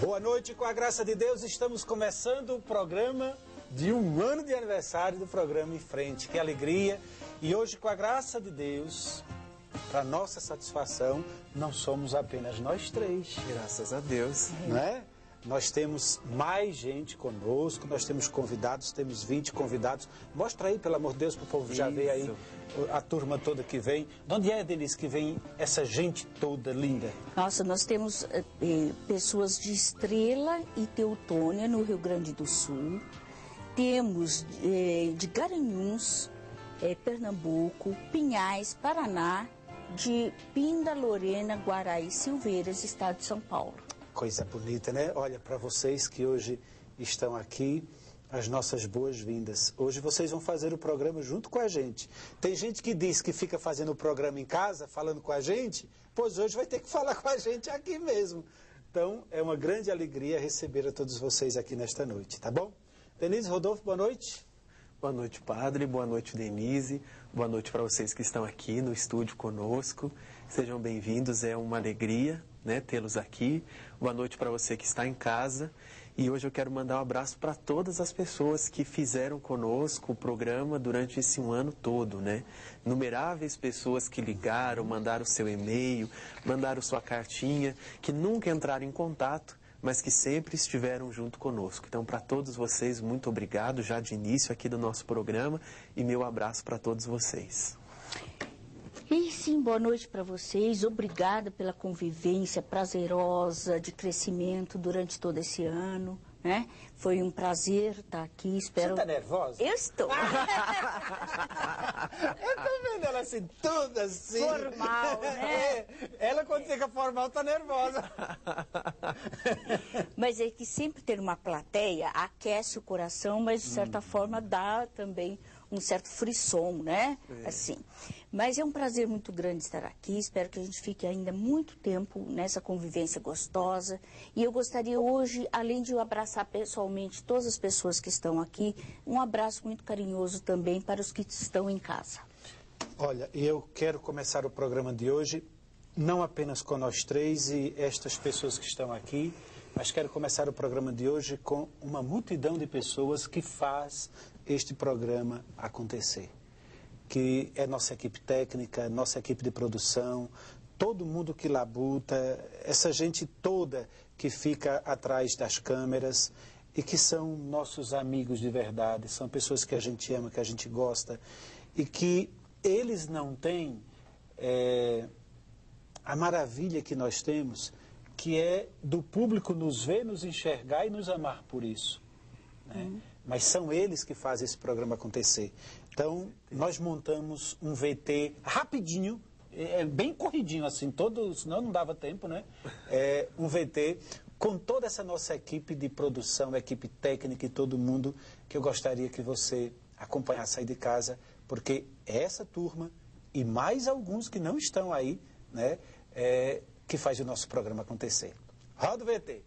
Boa noite, com a graça de Deus, estamos começando o programa de 1 ano de aniversário do programa Em Frente. Que alegria! E hoje, com a graça de Deus, para nossa satisfação, não somos apenas nós três. Graças a Deus. Não é? Nós temos mais gente conosco, nós temos convidados, temos 20 convidados. Mostra aí, pelo amor de Deus, para o povo já ver aí a turma toda que vem. De onde é, Denise, que vem essa gente toda linda? Nossa, nós temos pessoas de Estrela e Teutônia, no Rio Grande do Sul. Temos de Garanhuns, Pernambuco, Pinhais, Paraná, de Pinda, Lorena, Guaraí, Silveiras, estado de São Paulo. Coisa bonita, né? Olha, para vocês que hoje estão aqui, as nossas boas-vindas. Hoje vocês vão fazer o programa junto com a gente. Tem gente que diz que fica fazendo o programa em casa, falando com a gente, pois hoje vai ter que falar com a gente aqui mesmo. Então, é uma grande alegria receber a todos vocês aqui nesta noite, tá bom? Denise, Rodolfo, boa noite. Boa noite, padre. Boa noite, Denise. Boa noite para vocês que estão aqui no estúdio conosco. Sejam bem-vindos, é uma alegria, né, tê-los aqui. Boa noite para você que está em casa. E hoje eu quero mandar um abraço para todas as pessoas que fizeram conosco o programa durante esse 1 ano todo, né? Inumeráveis pessoas que ligaram, mandaram seu e-mail, mandaram sua cartinha, que nunca entraram em contato, mas que sempre estiveram junto conosco. Então, para todos vocês, muito obrigado já de início aqui do nosso programa e meu abraço para todos vocês. E sim, boa noite para vocês. Obrigada pela convivência prazerosa de crescimento durante todo esse ano, né? Foi um prazer estar aqui. Espero... Você está nervosa? Eu estou. Eu tô vendo ela assim, toda assim. Formal, né? Ela, quando fica formal, tá nervosa. Mas é que sempre ter uma plateia aquece o coração, mas de certa forma dá também um certo frisson, né? Assim. Mas é um prazer muito grande estar aqui. Espero que a gente fique ainda muito tempo nessa convivência gostosa. E eu gostaria hoje, além de eu abraçar pessoalmente todas as pessoas que estão aqui, um abraço muito carinhoso também para os que estão em casa. Olha, eu quero começar o programa de hoje, não apenas com nós três e estas pessoas que estão aqui, mas quero começar o programa de hoje com uma multidão de pessoas que faz este programa acontecer. Que é nossa equipe técnica, nossa equipe de produção, todo mundo que labuta, essa gente toda que fica atrás das câmeras e que são nossos amigos de verdade, são pessoas que a gente ama, que a gente gosta e que eles não têm a maravilha que nós temos, que é do público nos ver, nos enxergar e nos amar por isso, né? Mas são eles que fazem esse programa acontecer. Então, nós montamos um VT rapidinho, bem corridinho assim, senão não dava tempo, né? Um VT com toda essa nossa equipe de produção, equipe técnica e todo mundo, que eu gostaria que você acompanhasse aí de casa, porque essa turma e mais alguns que não estão aí, né, que faz o nosso programa acontecer. Roda o VT.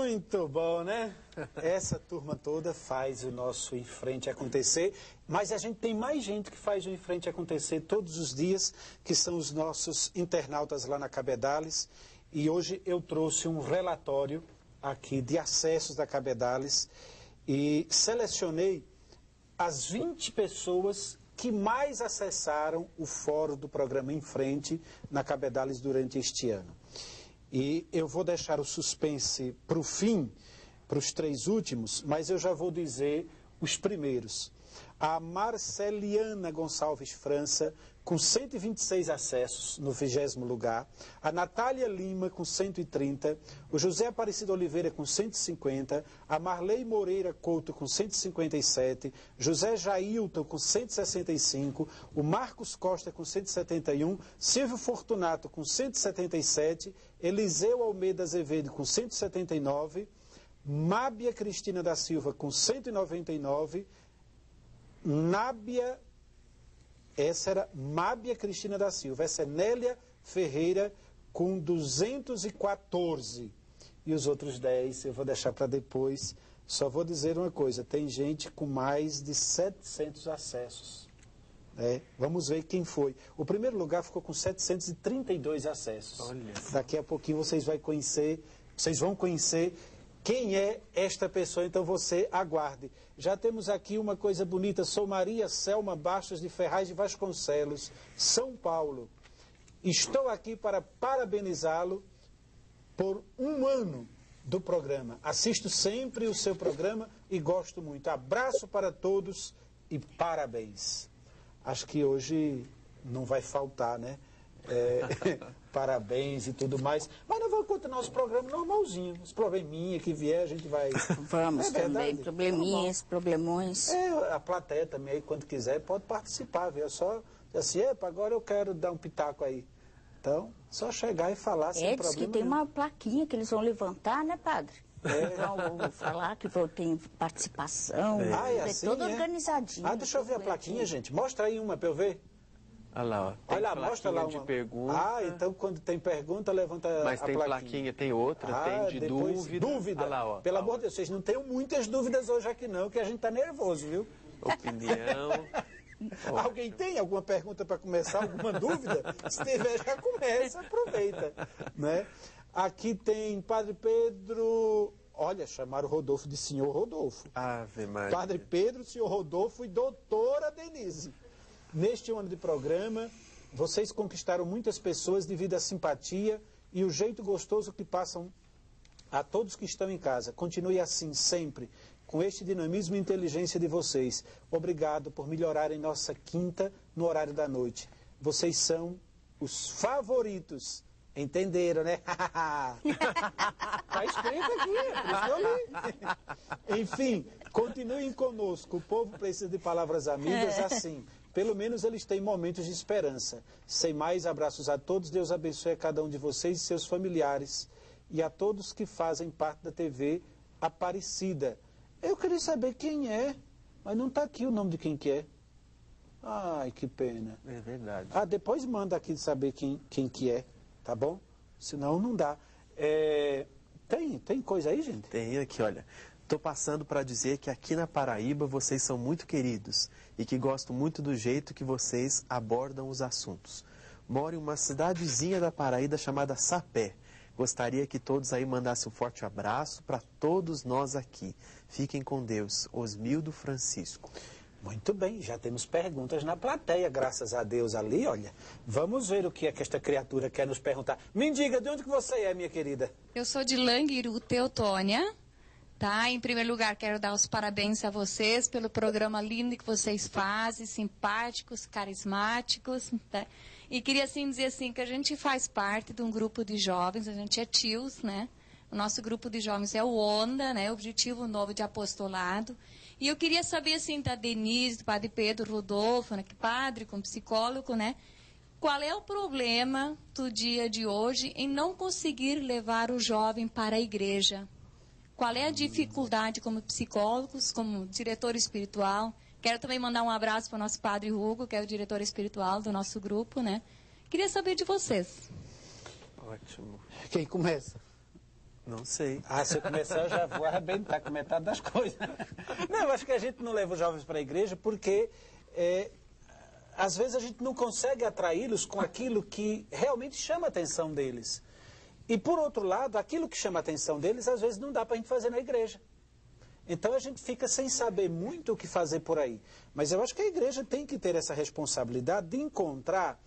Muito bom, né? Essa turma toda faz o nosso Em Frente acontecer, mas a gente tem mais gente que faz o Em Frente acontecer todos os dias, que são os nossos internautas lá na Cabedales. E hoje eu trouxe um relatório aqui de acessos da Cabedales e selecionei as 20 pessoas que mais acessaram o fórum do programa Em Frente na Cabedales durante este ano. E eu vou deixar o suspense para o fim, para os 3 últimos, mas eu já vou dizer os primeiros. A Marceliana Gonçalves França, com 126 acessos, no 20º lugar. A Natália Lima, com 130. O José Aparecido Oliveira, com 150. A Marley Moreira Couto, com 157. José Jailton, com 165. O Marcos Costa, com 171. Silvio Fortunato, com 177. Eliseu Almeida Azevedo, com 179. Mábia Cristina da Silva, com 199. Essa era Mábia Cristina da Silva. Essa é Nélia Ferreira com 214. E os outros 10 eu vou deixar para depois. Só vou dizer uma coisa, tem gente com mais de 700 acessos. Vamos ver quem foi. O primeiro lugar ficou com 732 acessos. Olha. Daqui a pouquinho vocês vão conhecer quem é esta pessoa, então você aguarde. Já temos aqui uma coisa bonita, sou Maria Selma Bastos de Ferraz de Vasconcelos, São Paulo. Estou aqui para parabenizá-lo por 1 ano do programa. Assisto sempre o seu programa e gosto muito. Abraço para todos e parabéns. Acho que hoje não vai faltar, né? Parabéns e tudo mais. Mas nós vamos continuar os programas normalzinho. Os probleminhas que vier, a gente vai... Vamos também, probleminhas, problemões. A plateia também, aí, quando quiser, pode participar, viu? É só assim, agora eu quero dar um pitaco aí. Então, só chegar e falar sem problema. Diz que tem uma plaquinha que eles vão levantar, né, padre? Vão falar que tem participação. Assim, todo organizadinho. Deixa eu ver a plaquinha, gente. Mostra aí uma para eu ver. Olha lá, ó. Olha lá, mostra lá uma. Pergunta. Então quando tem pergunta, levanta Mas a tem plaquinha. Tem outra, tem de dúvida. Dúvida. Olha lá, ó. Pelo amor de Deus, vocês não tenham muitas dúvidas hoje aqui não, que a gente está nervoso, viu? Opinião. Alguém tem alguma pergunta para começar? Alguma dúvida? Se tiver, já começa, aproveita. Né? Aqui tem Padre Pedro... Olha, chamaram o Rodolfo de Senhor Rodolfo. Ave Maria. Padre Pedro, Senhor Rodolfo e Doutora Denise. Neste ano de programa, vocês conquistaram muitas pessoas devido à simpatia e o jeito gostoso que passam a todos que estão em casa. Continue assim sempre, com este dinamismo e inteligência de vocês. Obrigado por melhorarem nossa quinta no horário da noite. Vocês são os favoritos. Entenderam, né? Está escrito aqui, por isso que eu li. Enfim, continuem conosco. O povo precisa de palavras amigas assim. Pelo menos eles têm momentos de esperança. Sem mais, abraços a todos. Deus abençoe a cada um de vocês e seus familiares. E a todos que fazem parte da TV Aparecida. Eu queria saber quem é, mas não está aqui o nome de quem que é. Ai, que pena. É verdade. Depois manda aqui de saber quem que é, tá bom? Senão não dá. Tem coisa aí, gente? Tem aqui, olha. Estou passando para dizer que aqui na Paraíba vocês são muito queridos e que gosto muito do jeito que vocês abordam os assuntos. Moro em uma cidadezinha da Paraíba chamada Sapé. Gostaria que todos aí mandassem um forte abraço para todos nós aqui. Fiquem com Deus. Osmildo Francisco. Muito bem, já temos perguntas na plateia, graças a Deus ali, olha. Vamos ver o que é que esta criatura quer nos perguntar. Me diga, de onde que você é, minha querida? Eu sou de Languiru, Teutônia. Tá? Em primeiro lugar, quero dar os parabéns a vocês pelo programa lindo que vocês fazem, simpáticos, carismáticos. Tá? E queria assim dizer assim que a gente faz parte de um grupo de jovens, a gente é tios, né? O nosso grupo de jovens é o ONDA, né? Objetivo Novo de Apostolado. E eu queria saber assim da Denise, do Padre Pedro Rodolfo, né? Que padre, como psicólogo, né? Qual é o problema do dia de hoje em não conseguir levar o jovem para a igreja? Qual é a dificuldade como psicólogos, como diretor espiritual? Quero também mandar um abraço para o nosso padre Hugo, que é o diretor espiritual do nosso grupo, né? Queria saber de vocês. Ótimo. Quem começa? Não sei. Ah, se eu começar, eu já vou arrebentar com metade das coisas. Não, eu acho que a gente não leva os jovens para a igreja porque, às vezes, a gente não consegue atraí-los com aquilo que realmente chama a atenção deles. E, por outro lado, aquilo que chama a atenção deles, às vezes, não dá para a gente fazer na igreja. Então, a gente fica sem saber muito o que fazer por aí. Mas eu acho que a igreja tem que ter essa responsabilidade de encontrar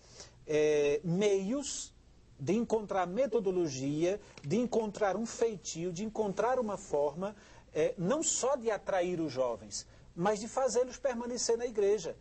meios, de encontrar metodologia, de encontrar um feitio, de encontrar uma forma, não só de atrair os jovens, mas de fazê-los permanecer na igreja.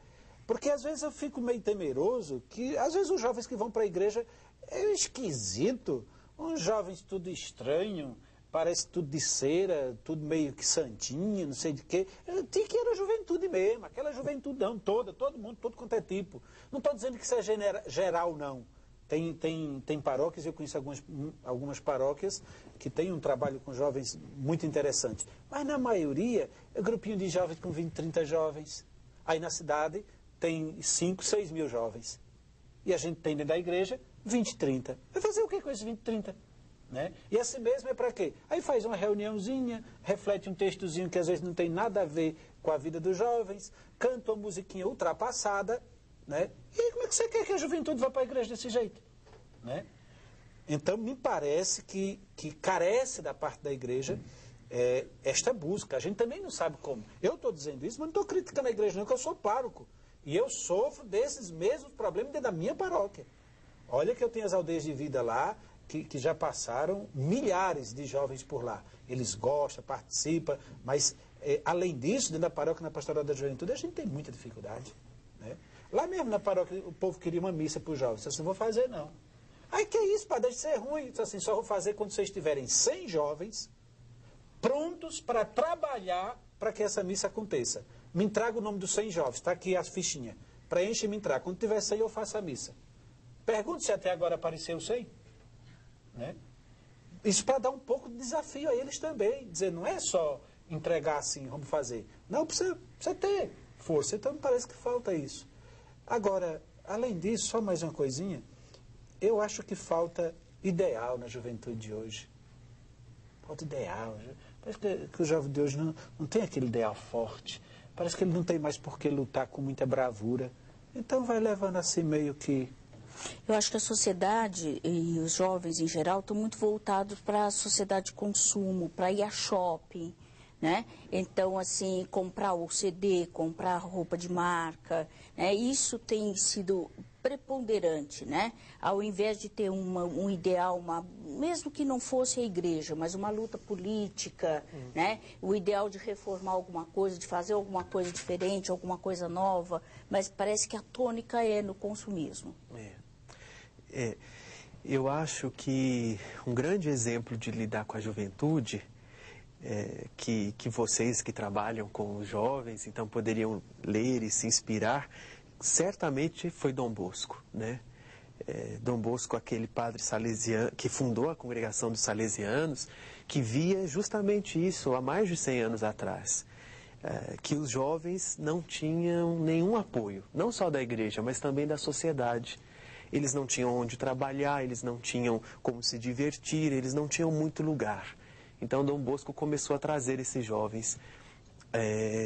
Porque às vezes eu fico meio temeroso que, às vezes, os jovens que vão para a igreja é esquisito, uns jovens tudo estranho, parece tudo de cera, tudo meio que santinho, não sei de quê. Tinha que era juventude mesmo, aquela juventudão toda, todo mundo, todo quanto é tipo. Não estou dizendo que isso é geral, não. Tem paróquias, eu conheço algumas paróquias que têm um trabalho com jovens muito interessante. Mas na maioria, é um grupinho de jovens com 20, 30 jovens. Aí na cidade tem 5, 6 mil jovens. E a gente tem dentro da igreja 20, 30. Vai fazer o que com esses 20, 30? Né? E assim mesmo é para quê? Aí faz uma reuniãozinha, reflete um textozinho que às vezes não tem nada a ver com a vida dos jovens, canta uma musiquinha ultrapassada, né? E como é que você quer que a juventude vá para a igreja desse jeito? Né? Então, me parece que carece da parte da igreja esta busca. A gente também não sabe como. Eu estou dizendo isso, mas não estou criticando a igreja, não, que eu sou pároco. E eu sofro desses mesmos problemas dentro da minha paróquia. Olha que eu tenho as aldeias de vida lá, que já passaram milhares de jovens por lá. Eles gostam, participam, mas, além disso, dentro da paróquia, na pastoral da juventude, a gente tem muita dificuldade. Né? Lá mesmo na paróquia, o povo queria uma missa para os jovens. Eu disse, não vou fazer, não. Aí, que isso, padre, deixa de ser ruim. Eu disse assim, só vou fazer quando vocês tiverem 100 jovens prontos para trabalhar para que essa missa aconteça. Me entrega o nome dos 100 jovens, está aqui as fichinhas. Preenche e me entrega. Quando tiver 100, eu faço a missa. Pergunto se até agora apareceu 100. Né? Isso para dar um pouco de desafio a eles também. Dizer, não é só entregar assim, vamos fazer. Não, precisa ter força. Então, me parece que falta isso. Agora, além disso, só mais uma coisinha. Eu acho que falta ideal na juventude de hoje. Falta ideal. Parece que o jovem de hoje não tem aquele ideal forte. Parece que ele não tem mais por que lutar com muita bravura. Então vai levando assim meio que... Eu acho que a sociedade e os jovens em geral estão muito voltados para a sociedade de consumo, para ir a shopping, né? Então, assim, comprar o CD, comprar roupa de marca, né? Isso tem sido preponderante, né? Ao invés de ter um ideal, mesmo que não fosse a igreja, mas uma luta política, né? O ideal de reformar alguma coisa, de fazer alguma coisa diferente, alguma coisa nova, mas parece que a tônica é no consumismo. Eu acho que um grande exemplo de lidar com a juventude, que vocês que trabalham com os jovens, então poderiam ler e se inspirar, certamente foi Dom Bosco, né? Dom Bosco, aquele padre salesiano que fundou a congregação dos salesianos, que via justamente isso há mais de 100 anos atrás, que os jovens não tinham nenhum apoio, não só da igreja, mas também da sociedade. Eles não tinham onde trabalhar, eles não tinham como se divertir, eles não tinham muito lugar. Então, Dom Bosco começou a trazer esses jovens,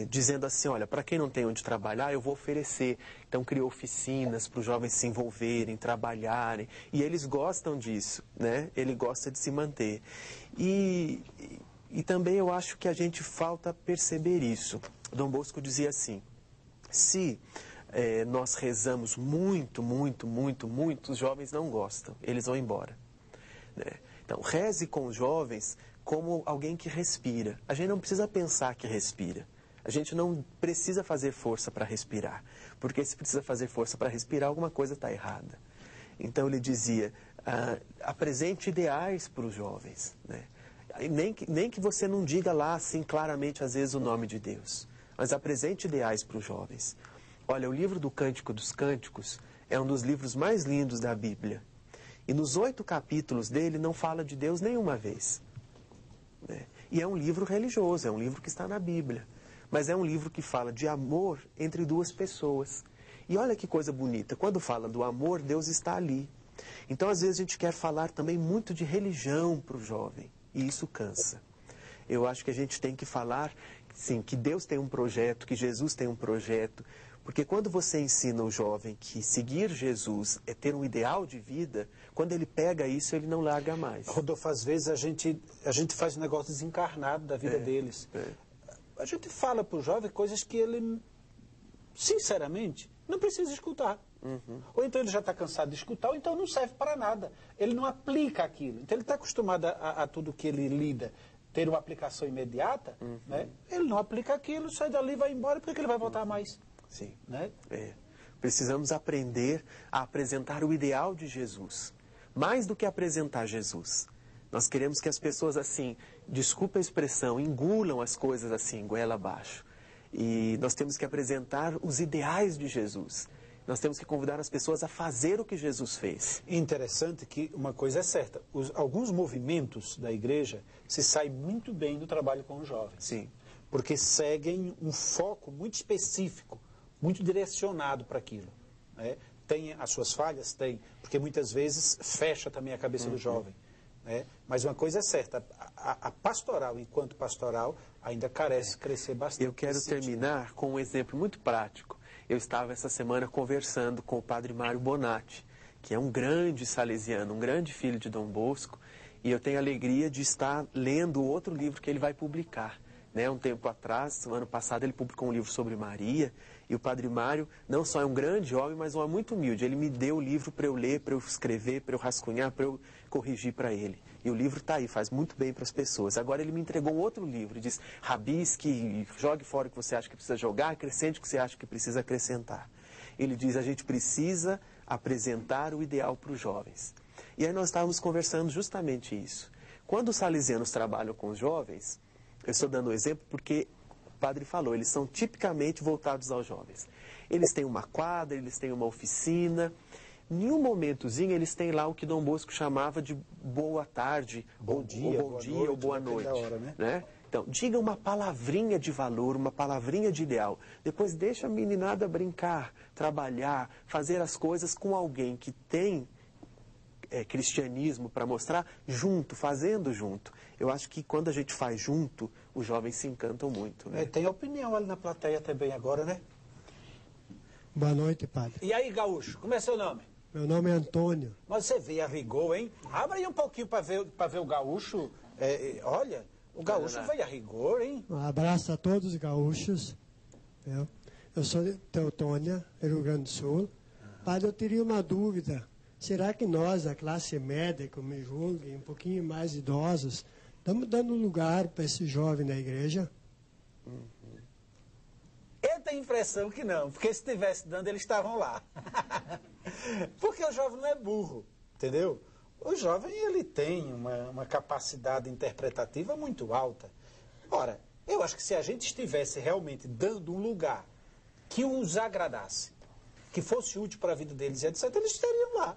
dizendo assim, olha, para quem não tem onde trabalhar, eu vou oferecer. Então, criou oficinas para os jovens se envolverem, trabalharem, e eles gostam disso, né? Ele gosta de se manter. E também eu acho que a gente falta perceber isso. Dom Bosco dizia assim, se nós rezamos muito, muito, muito, muito, os jovens não gostam, eles vão embora. Né? Então, reze com os jovens como alguém que respira. A gente não precisa pensar que respira. A gente não precisa fazer força para respirar. Porque se precisa fazer força para respirar, alguma coisa está errada. Então ele dizia, apresente ideais para os jovens. Né? Nem que você não diga lá assim claramente, às vezes, o nome de Deus. Mas apresente ideais para os jovens. Olha, o livro do Cântico dos Cânticos é um dos livros mais lindos da Bíblia. E nos 8 capítulos dele não fala de Deus nenhuma vez. E é um livro religioso, é um livro que está na Bíblia. Mas é um livro que fala de amor entre duas pessoas. E olha que coisa bonita, quando fala do amor, Deus está ali. Então, às vezes, a gente quer falar também muito de religião para o jovem. e isso cansa. Eu acho que a gente tem que falar, sim, que Deus tem um projeto, que Jesus tem um projeto, porque quando você ensina o jovem que seguir Jesus é ter um ideal de vida, quando ele pega isso, ele não larga mais. Rodolfo, às vezes a gente faz um negócio desencarnado da vida deles. A gente fala para o jovem coisas que ele, sinceramente, não precisa escutar. Ou então ele já está cansado de escutar, ou então não serve para nada. Ele não aplica aquilo. Então ele está acostumado a tudo que ele lida ter uma aplicação imediata, né? Ele não aplica aquilo, sai dali e vai embora, porque ele vai voltar mais. Sim. Né? Precisamos aprender a apresentar o ideal de Jesus. Mais do que apresentar Jesus. Nós queremos que as pessoas, assim, desculpa a expressão, engulam as coisas assim, goela abaixo. E nós temos que apresentar os ideais de Jesus. Nós temos que convidar as pessoas a fazer o que Jesus fez. Interessante que uma coisa é certa. Alguns movimentos da igreja se saem muito bem do trabalho com os jovens. Sim. Porque seguem um foco muito específico, muito direcionado para aquilo. Né? Tem as suas falhas? Tem. Porque muitas vezes fecha também a cabeça do jovem. Né? Mas uma coisa é certa, a pastoral, enquanto pastoral, ainda carece crescer bastante. Eu quero terminar com um exemplo muito prático. Eu estava essa semana conversando com o padre Mário Bonatti, que é um grande salesiano, um grande filho de Dom Bosco, e eu tenho a alegria de estar lendo outro livro que ele vai publicar. Né? Um tempo atrás, no ano passado, ele publicou um livro sobre Maria, e o padre Mário não só é um grande homem, mas um homem muito humilde. Ele me deu o livro para eu ler, para eu escrever, para eu rascunhar, para eu corrigir para ele. E o livro está aí, faz muito bem para as pessoas. Agora ele me entregou um outro livro, diz, rabisque, jogue fora o que você acha que precisa jogar, acrescente o que você acha que precisa acrescentar. Ele diz, a gente precisa apresentar o ideal para os jovens. E aí nós estávamos conversando justamente isso. Quando os salesianos trabalham com os jovens, eu estou dando um exemplo porque o padre falou, eles são tipicamente voltados aos jovens. Eles têm uma quadra, eles têm uma oficina. Em um momentozinho, eles têm lá o que Dom Bosco chamava de boa tarde, bom dia ou boa noite. Hora, né? Então, diga uma palavrinha de valor, uma palavrinha de ideal. Depois deixa a meninada brincar, trabalhar, fazer as coisas com alguém que tem cristianismo para mostrar, junto, fazendo junto. Eu acho que quando a gente faz junto, os jovens se encantam muito. Né? Tem opinião ali na plateia também agora, né? Boa noite, padre. E aí, gaúcho, como é seu nome? Meu nome é Antônio. Mas você vê a rigor, hein? Abre aí um pouquinho para ver o gaúcho. Olha, o gaúcho veio a rigor, hein? Um abraço a todos os gaúchos. Eu sou de Teutônia, Rio Grande do Sul. Padre, eu teria uma dúvida. Será que nós, a classe média, como me julguem, um pouquinho mais idosos, estamos dando lugar para esse jovem na igreja? Eu tenho a impressão que não, porque se estivesse dando, eles estavam lá. Porque o jovem não é burro, entendeu? O jovem, ele tem uma capacidade interpretativa muito alta. Ora, eu acho que se a gente estivesse realmente dando um lugar que os agradasse, que fosse útil para a vida deles, etc., eles estariam lá.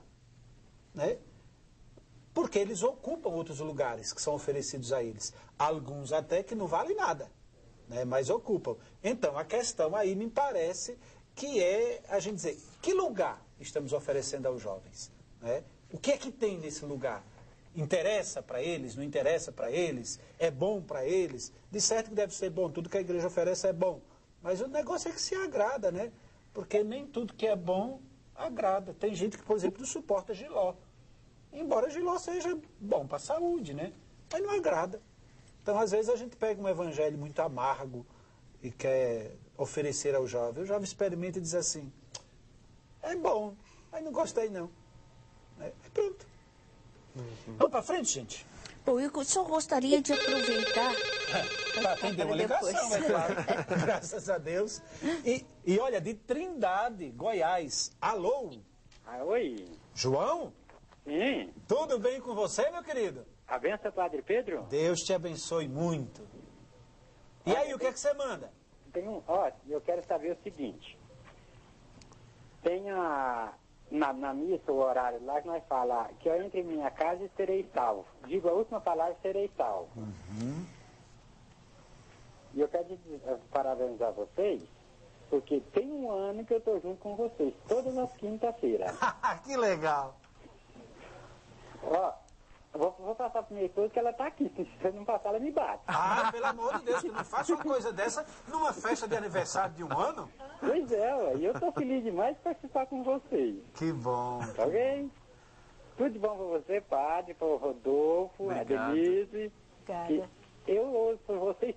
Né? Porque eles ocupam outros lugares que são oferecidos a eles. Alguns até que não valem nada, né? Mas ocupam. Então, a questão aí me parece que é a gente dizer, que lugar estamos oferecendo aos jovens? Né? O que é que tem nesse lugar? Interessa para eles? Não interessa para eles? É bom para eles? De certo que deve ser bom, tudo que a igreja oferece é bom. Mas o negócio é que se agrada, né? Porque nem tudo que é bom agrada. Tem gente que, por exemplo, não suporta jiló. Embora jiló seja bom para a saúde, né? Mas não agrada. Então, às vezes, a gente pega um evangelho muito amargo e quer oferecer ao jovem. O jovem experimenta e diz assim, é bom, mas não gostei não. Pronto. Vamos para frente, gente? Bom, eu só gostaria de aproveitar... Para atender uma ligação, é claro. Graças a Deus. E olha, de Trindade, Goiás. Alô? Oi. João? Sim. Tudo bem com você, meu querido? A benção, Padre Pedro? Deus te abençoe muito. E aí, o que é que você manda? Eu quero saber o seguinte. Tem na missa o horário lá que nós falamos que eu entre em minha casa e serei salvo. Digo a última palavra, serei salvo. E eu quero parabenizar vocês, porque tem um ano que eu estou junto com vocês, todas as quinta-feiras. Que legal. Vou passar pra minha esposa que ela tá aqui. Se você não passar, ela me bate. Ah, pelo amor de Deus, que não faça uma coisa dessa numa festa de aniversário de um ano. Pois é, ué, e eu tô feliz demais de participar com vocês. Que bom. Tá ok? Tudo de bom pra você, padre, pro Rodolfo, Obrigado. a Denise. Obrigada. Eu ouço vocês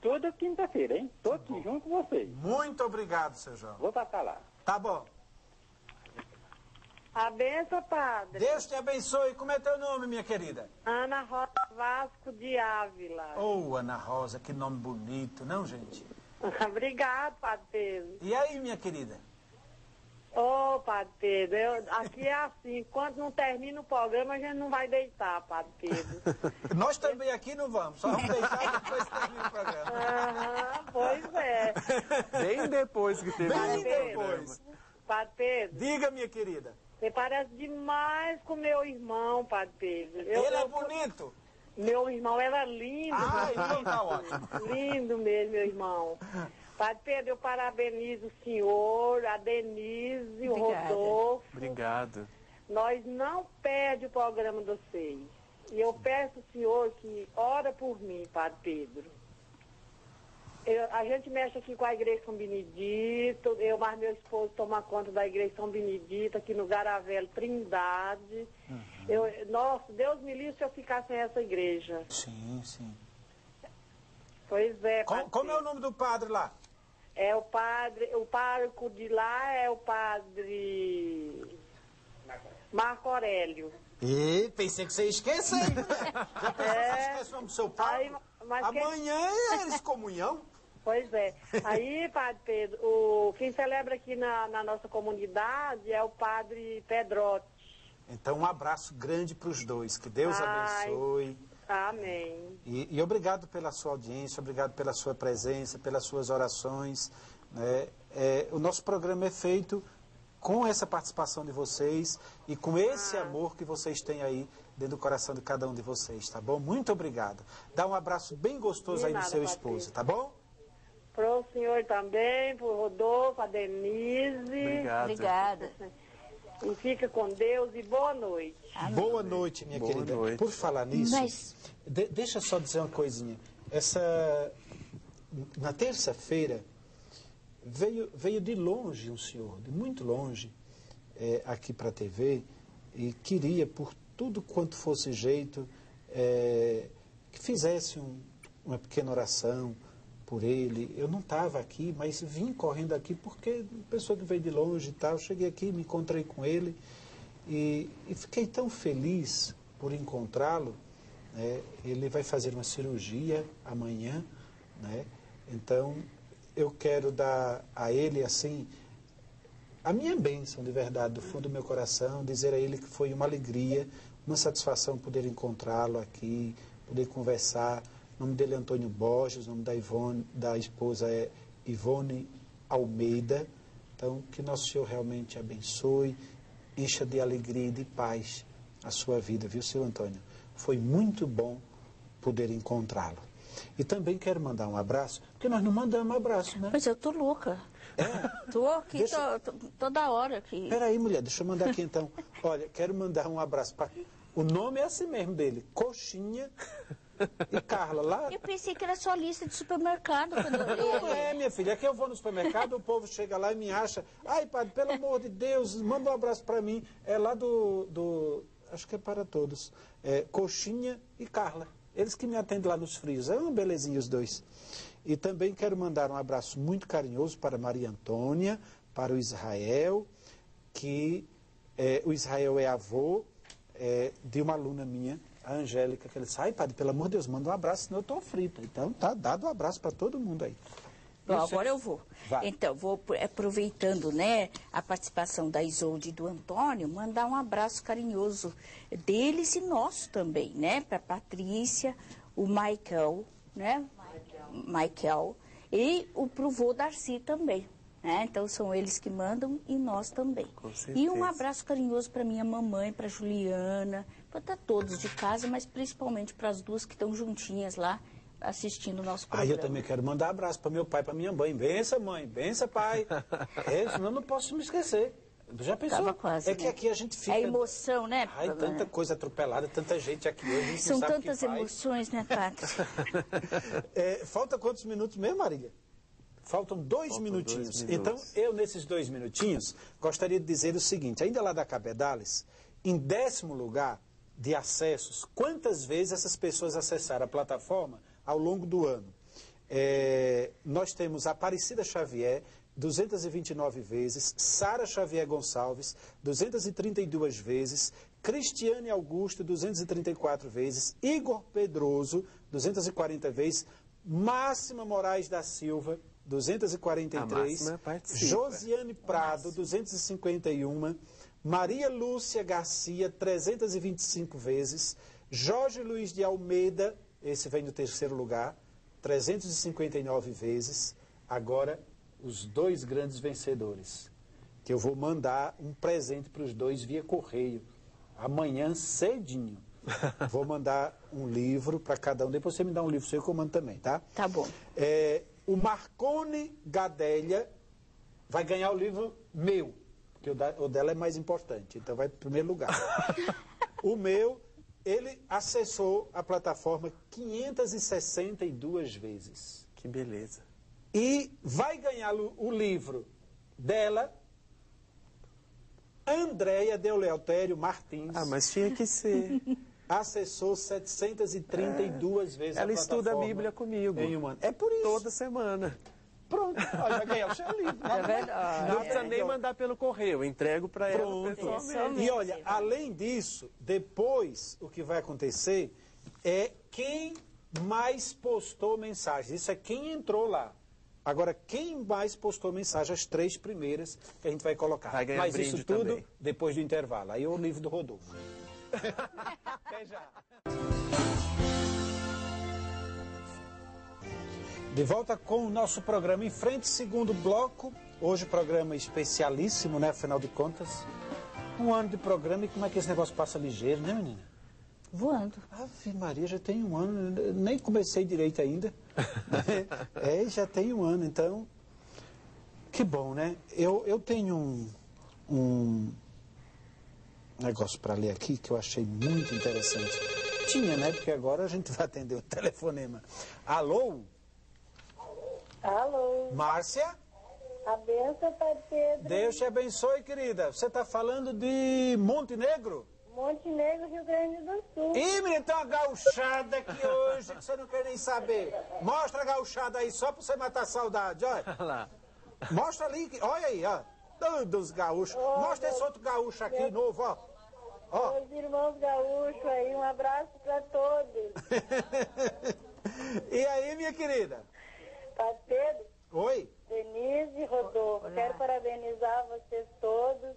toda quinta-feira, hein? Tô aqui junto com vocês. Muito obrigado, seu João. Vou passar lá. Tá bom. A benção, padre. Deus te abençoe. Como é teu nome, minha querida? Ana Rosa Vasco de Ávila. Oh, Ana Rosa, que nome bonito, não, gente? Obrigado, padre Pedro. E aí, minha querida? Ô, padre Pedro, aqui é assim, quando não termina o programa, a gente não vai deitar, padre Pedro. Nós também aqui não vamos, só vamos deixar depois que termina o programa. Aham, pois é. Bem depois que teve Bem o depois. Padre Pedro, Diga, minha querida. você parece demais com meu irmão, padre Pedro. Ele é bonito? Meu irmão era lindo. Ah, então tá ótimo. Lindo mesmo, meu irmão. Padre Pedro, eu parabenizo o senhor, a Denise, o Obrigada. Rodolfo. Obrigado. Nós não perdemos o programa de vocês. E eu peço ao senhor que ora por mim, Padre Pedro. A gente mexe aqui com a Igreja São Benedito, eu mais meu esposo toma conta da Igreja São Benedito, aqui no Garavelo Trindade. Nossa, Deus me livre se eu ficar sem essa igreja. Sim, sim. Pois é, Padre Como é o Pedro. nome do padre lá? É o pároco de lá é o padre Marco Aurélio. E pensei que você ia esquecer. Já pensou que você esquece o nome do seu pai? Aí, mas Amanhã é excomunhão. Pois é. Aí, Padre Pedro, quem celebra aqui na nossa comunidade é o Padre Pedrotti. Então, um abraço grande para os dois. Que Deus Ai. abençoe. Amém. E obrigado pela sua audiência, obrigado pela sua presença, pelas suas orações. Né? O nosso programa é feito com essa participação de vocês e com esse amor que vocês têm aí dentro do coração de cada um de vocês, tá bom? Muito obrigado. Dá um abraço bem gostoso De aí no nada, seu Padre esposo, Pedro. tá bom? Pro senhor também, pro Rodolfo, a Denise. Obrigado. Obrigada. E fica com Deus e boa noite. Boa noite, minha Boa querida. noite. Por falar nisso, Mas- deixa eu só dizer uma coisinha. Na terça-feira, veio de longe um senhor, de muito longe, aqui para a TV, e queria, por tudo quanto fosse jeito, que fizesse uma pequena oração por ele. Eu não estava aqui, mas vim correndo aqui porque pessoa que veio de longe e tal, cheguei aqui, me encontrei com ele e fiquei tão feliz por encontrá-lo. Né? Ele vai fazer uma cirurgia amanhã, né? Então eu quero dar a ele assim a minha bênção de verdade, do fundo do meu coração, dizer a ele que foi uma alegria, uma satisfação poder encontrá-lo aqui, poder conversar. O nome dele é Antônio Borges, o nome da esposa é Ivone Almeida. Então, que Nosso Senhor realmente abençoe, encha de alegria e de paz a sua vida, viu, seu Antônio? Foi muito bom poder encontrá-lo. E também quero mandar um abraço, porque nós não mandamos abraço, né? Mas eu tô louca. Tô aqui toda hora aqui. Peraí, mulher, deixa eu mandar aqui então. Olha, quero mandar um abraço para... O nome é assim mesmo dele, Coxinha e Carla. Lá... Eu pensei que era só lista de supermercado quando eu olhei Não ali. é, minha filha, aqui eu vou no supermercado, o povo chega lá e me acha. Ai, padre, pelo amor de Deus, manda um abraço para mim. É lá acho que é para todos. Coxinha e Carla. Eles que me atendem lá nos frios. É uma belezinha os dois. E também quero mandar um abraço muito carinhoso para Maria Antônia, para o Israel, que o Israel é avô de uma aluna minha, a Angélica, que ele disse, ai, padre, pelo amor de Deus, manda um abraço, senão eu estou frita. Então, tá dado um abraço para todo mundo aí. Bom, agora eu vou. Vai. Então, vou aproveitando, né, a participação da Isolde e do Antônio, mandar um abraço carinhoso deles e nosso também, né, para Patrícia, o Michael, né, Michael, e pro vô Darcy também. Né? Então, são eles que mandam e nós também. Com certeza. E um abraço carinhoso para minha mamãe, para Juliana, para todos de casa, mas principalmente para as duas que estão juntinhas lá, assistindo o nosso programa. Aí eu também quero mandar abraço para meu pai, para minha mãe. Bença, mãe. Bença, pai. Senão eu não posso me esquecer. Já pensou? Tava quase, é que né? aqui a gente fica... É emoção, né? Ai, tanta coisa atropelada, tanta gente aqui hoje, a gente São não sabe tantas o que faz. emoções, né, padre? Falta quantos minutos mesmo, Marília? Faltam dois minutinhos. 2 minutos. Então, eu, nesses 2 minutinhos, gostaria de dizer o seguinte, ainda lá da Cabedales, em 10º lugar de acessos, quantas vezes essas pessoas acessaram a plataforma ao longo do ano? Nós temos Aparecida Xavier, 229 vezes, Sara Xavier Gonçalves, 232 vezes, Cristiane Augusto, 234 vezes, Igor Pedroso, 240 vezes, Máxima Moraes da Silva, 243, Josiane Prado, 251, Maria Lúcia Garcia, 325 vezes, Jorge Luiz de Almeida, esse vem no 3º lugar, 359 vezes. Agora, os 2 grandes vencedores, que eu vou mandar um presente para os 2 via correio, amanhã cedinho. Vou mandar um livro para cada um, depois você me dá um livro seu que eu mando também, tá? Tá bom. O Marcone Gadelha vai ganhar o livro meu, porque o dela é mais importante, então vai em primeiro lugar. O meu, ele acessou a plataforma 562 vezes. Que beleza. E vai ganhar o livro dela, Andréia Deoleutério Martins. Ah, mas tinha que ser. Acessou 732 vezes Ela a plataforma. estuda a Bíblia comigo. Em um ano. É por isso. Toda semana. Pronto. Olha, vai ganhar o seu livro. É verdade. Não precisa nem mandar pelo correio, eu entrego para ela Pronto. pessoalmente. E olha, além disso, depois o que vai acontecer é quem mais postou mensagens. Isso é quem entrou lá. Agora, quem mais postou mensagem, as 3 primeiras que a gente vai colocar. Vai ganhar Mas brinde isso tudo também. depois do intervalo. Aí é o livro do Rodolfo. Até já. De volta com o nosso programa Em Frente, segundo bloco. Hoje programa especialíssimo, né? Afinal de contas, um ano de programa e como é que esse negócio passa ligeiro, né, menina? Voando. Ave Maria, já tem um ano, nem comecei direito ainda. Já tem um ano, então, que bom, né? Eu tenho um negócio para ler aqui que eu achei muito interessante. Tinha, né? Porque agora a gente vai atender o telefonema. Alô? Alô, Márcia? a benção, Padre Pedro. Deus te abençoe, querida. Você está falando de Montenegro? Montenegro, Rio Grande do Sul. Ih, menina, tem uma gauchada aqui hoje que você não quer nem saber. Mostra a gauchada aí, só para você matar a saudade, olha. Olha lá. Mostra ali, olha aí, ó. Todos gaúchos. Mostra esse outro gaúcho aqui, novo, ó. Ó. Meus irmãos gaúchos aí, um abraço para todos. E aí, minha querida? Padre Pedro, Oi? Denise, Rodolfo, quero parabenizar vocês todos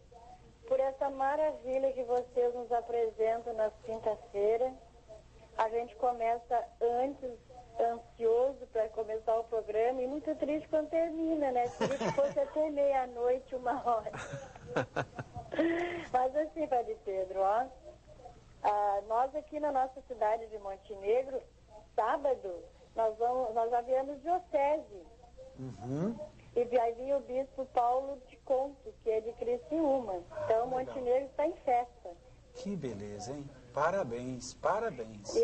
por essa maravilha que vocês nos apresentam nas quinta-feiras. A gente começa antes, ansioso para começar o programa e muito triste quando termina, né? Queria que fosse até meia-noite, 1h. Mas assim, Padre Pedro, ó, nós aqui na nossa cidade de Montenegro, sábado, nós já viemos diocese. E vai vir o bispo Paulo de Conto, que é de Criciúma. Então, Montenegro está em festa. Que beleza, hein? Parabéns, parabéns.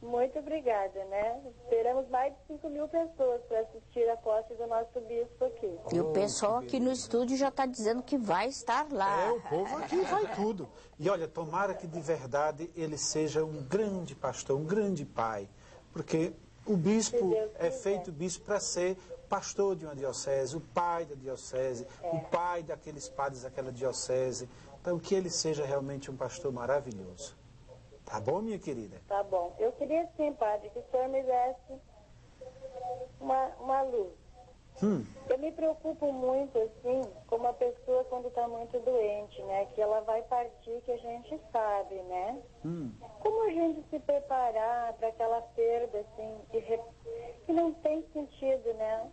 Muito obrigada, né? Esperamos mais de 5.000 pessoas para assistir a posse do nosso bispo aqui. E o pessoal aqui no estúdio já está dizendo que vai estar lá. O povo aqui vai tudo. E olha, tomara que de verdade ele seja um grande pastor, um grande pai. Porque o bispo é feito bispo para ser pastor de uma diocese, o pai da diocese, o pai daqueles padres daquela diocese. Então, que ele seja realmente um pastor maravilhoso. Tá bom, minha querida? Tá bom. Eu queria sim, padre, que o senhor me desse uma luz. Eu me preocupo muito, assim, com uma pessoa quando está muito doente, né? Que ela vai partir, que a gente sabe, né? Como a gente se preparar para aquela perda, assim, que não tem sentido, né?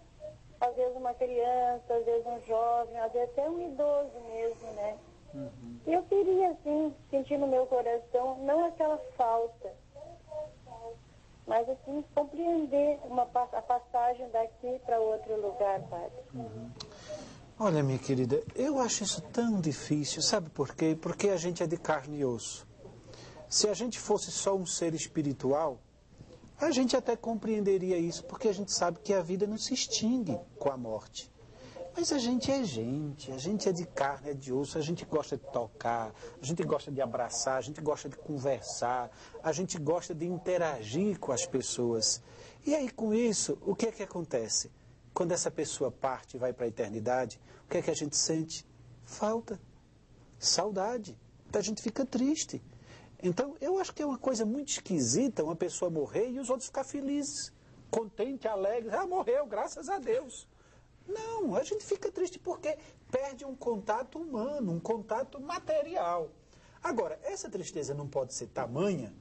Às vezes uma criança, às vezes um jovem, às vezes até um idoso mesmo, né? E eu queria, assim, sentir no meu coração, não aquela falta, mas, assim, compreender a passagem daqui para outro lugar, padre. Olha, minha querida, eu acho isso tão difícil, sabe por quê? Porque a gente é de carne e osso. Se a gente fosse só um ser espiritual, a gente até compreenderia isso, porque a gente sabe que a vida não se extingue com a morte. Mas a gente é de carne, é de osso, a gente gosta de tocar, a gente gosta de abraçar, a gente gosta de conversar, a gente gosta de interagir com as pessoas. E aí, com isso, o que é que acontece? Quando essa pessoa parte e vai para a eternidade, o que é que a gente sente? Falta, saudade. Então a gente fica triste. Então, eu acho que é uma coisa muito esquisita uma pessoa morrer e os outros ficar felizes, contente, alegre. Ah, morreu, graças a Deus. Não, a gente fica triste porque perde um contato humano, um contato material. Agora, essa tristeza não pode ser tamanha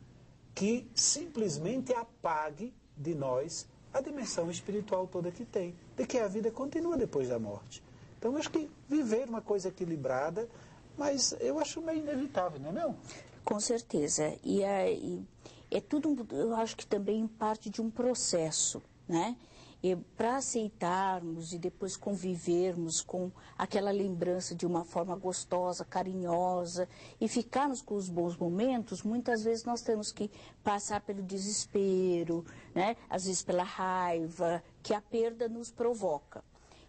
que simplesmente apague de nós a dimensão espiritual toda que tem, de que a vida continua depois da morte. Então, eu acho que viver uma coisa equilibrada, mas eu acho meio inevitável, não é não? Com certeza. E é tudo, eu acho que também parte de um processo, né? E para aceitarmos e depois convivermos com aquela lembrança de uma forma gostosa, carinhosa e ficarmos com os bons momentos, muitas vezes nós temos que passar pelo desespero, né? Às vezes pela raiva que a perda nos provoca.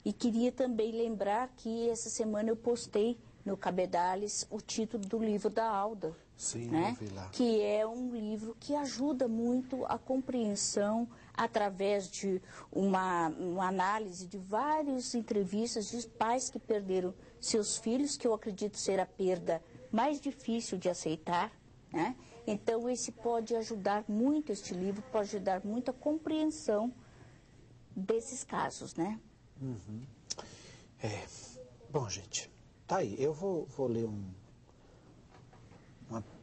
E queria também lembrar que essa semana eu postei no Cabedales o título do livro da Alda. Sim, né? eu vi lá. Que é um livro que ajuda muito a compreensão através de uma análise de várias entrevistas de pais que perderam seus filhos, que eu acredito ser a perda mais difícil de aceitar, né? Então, esse pode ajudar muito, este livro pode ajudar muito a compreensão desses casos, né? Uhum. Bom, gente, tá aí. Eu vou ler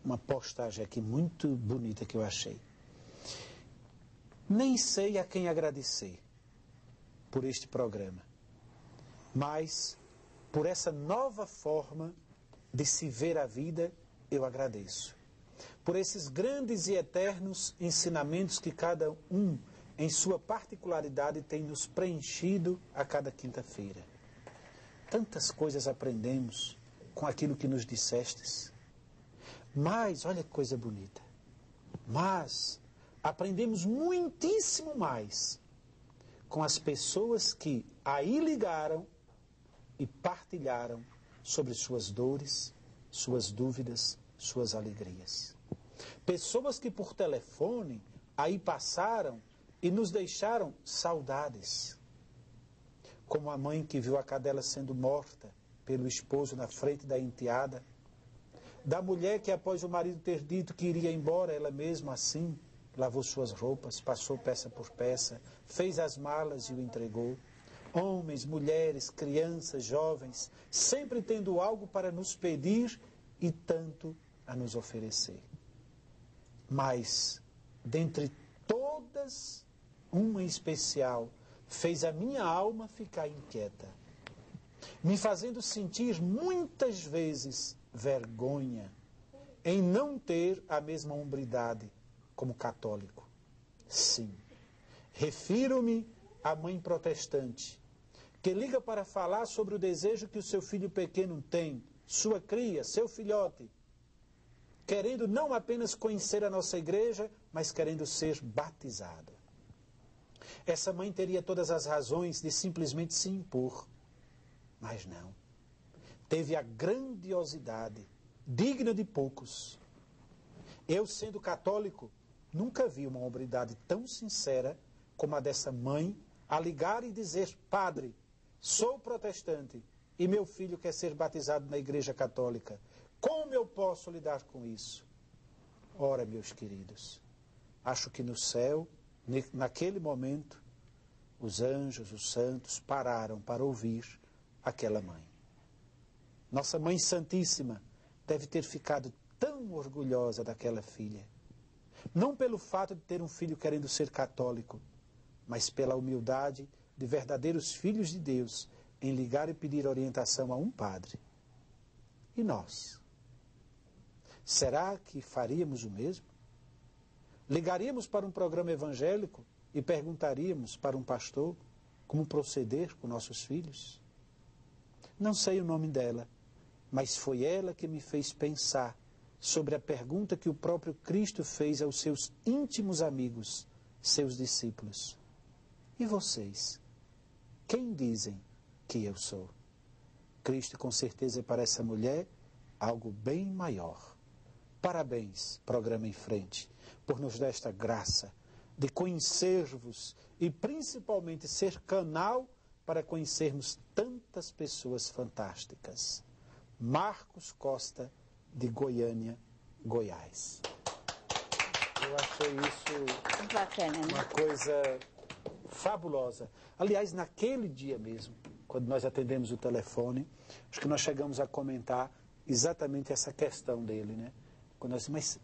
uma postagem aqui muito bonita que eu achei. Nem sei a quem agradecer por este programa, mas por essa nova forma de se ver a vida, eu agradeço. Por esses grandes e eternos ensinamentos que cada um, em sua particularidade, tem nos preenchido a cada quinta-feira. Tantas coisas aprendemos com aquilo que nos dissestes. Mas, olha que coisa bonita, mas aprendemos muitíssimo mais com as pessoas que aí ligaram e partilharam sobre suas dores, suas dúvidas, suas alegrias. Pessoas que por telefone aí passaram e nos deixaram saudades. Como a mãe que viu a cadela sendo morta pelo esposo na frente da enteada, da mulher que após o marido ter dito que iria embora, ela mesma assim lavou suas roupas, passou peça por peça, fez as malas e o entregou. Homens, mulheres, crianças, jovens, sempre tendo algo para nos pedir e tanto a nos oferecer. Mas, dentre todas, uma em especial fez a minha alma ficar inquieta, me fazendo sentir muitas vezes vergonha em não ter a mesma hombridade como católico. Sim, refiro-me à mãe protestante, que liga para falar sobre o desejo que o seu filho pequeno tem, sua cria, seu filhote, querendo não apenas conhecer a nossa igreja, mas querendo ser batizado. Essa mãe teria todas as razões de simplesmente se impor, mas não. Teve a grandiosidade, digna de poucos. Eu, sendo católico, nunca vi uma hombridade tão sincera como a dessa mãe a ligar e dizer: Padre, sou protestante e meu filho quer ser batizado na Igreja Católica. Como eu posso lidar com isso? Ora, meus queridos, acho que no céu, naquele momento, os anjos, os santos pararam para ouvir aquela mãe. Nossa Mãe Santíssima deve ter ficado tão orgulhosa daquela filha. Não pelo fato de ter um filho querendo ser católico, mas pela humildade de verdadeiros filhos de Deus em ligar e pedir orientação a um padre. E nós? Será que faríamos o mesmo? Ligaríamos para um programa evangélico e perguntaríamos para um pastor como proceder com nossos filhos? Não sei o nome dela, mas foi ela que me fez pensar sobre a pergunta que o próprio Cristo fez aos seus íntimos amigos, seus discípulos. E vocês? Quem dizem que eu sou? Cristo, com certeza, é para essa mulher algo bem maior. Parabéns, Programa em Frente, por nos dar esta graça de conhecer-vos e principalmente ser canal para conhecermos tantas pessoas fantásticas. Marcos Costa, de Goiânia, Goiás. Eu achei isso Bacana, né? uma coisa fabulosa. Aliás, naquele dia mesmo, quando nós atendemos o telefone, acho que nós chegamos a comentar exatamente essa questão dele, né? Quando nós, mas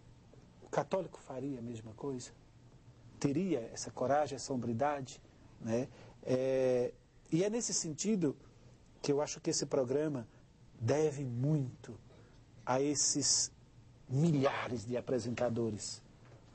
o católico faria a mesma coisa? Teria essa coragem, essa hombridade, né? E é nesse sentido que eu acho que esse programa deve muito a esses milhares de apresentadores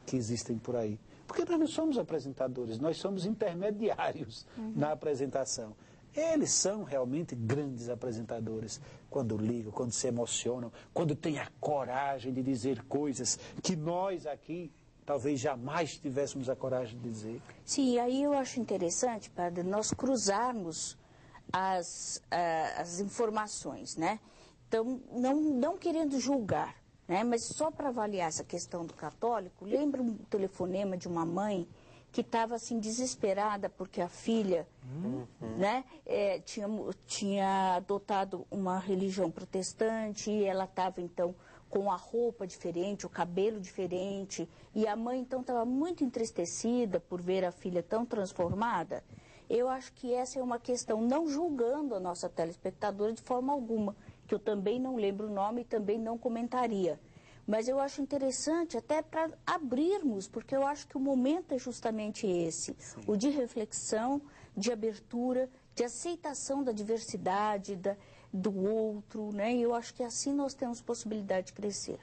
que existem por aí. Porque nós não somos apresentadores, nós somos intermediários na apresentação. Eles são realmente grandes apresentadores. Quando ligam, quando se emocionam, quando têm a coragem de dizer coisas que nós aqui talvez jamais tivéssemos a coragem de dizer. Sim, aí eu acho interessante, padre, nós cruzarmos as informações, né? Então, não querendo julgar, né? Mas só para avaliar essa questão do católico, lembra um telefonema de uma mãe que estava assim desesperada porque a filha, né, tinha adotado uma religião protestante e ela estava então com a roupa diferente, o cabelo diferente, e a mãe então estava muito entristecida por ver a filha tão transformada. Eu acho que essa é uma questão, não julgando a nossa telespectadora de forma alguma, que eu também não lembro o nome e também não comentaria. Mas eu acho interessante até para abrirmos, porque eu acho que o momento é justamente esse, sim, o de reflexão, de abertura, de aceitação da diversidade, do outro, né? E eu acho que assim nós temos possibilidade de crescer.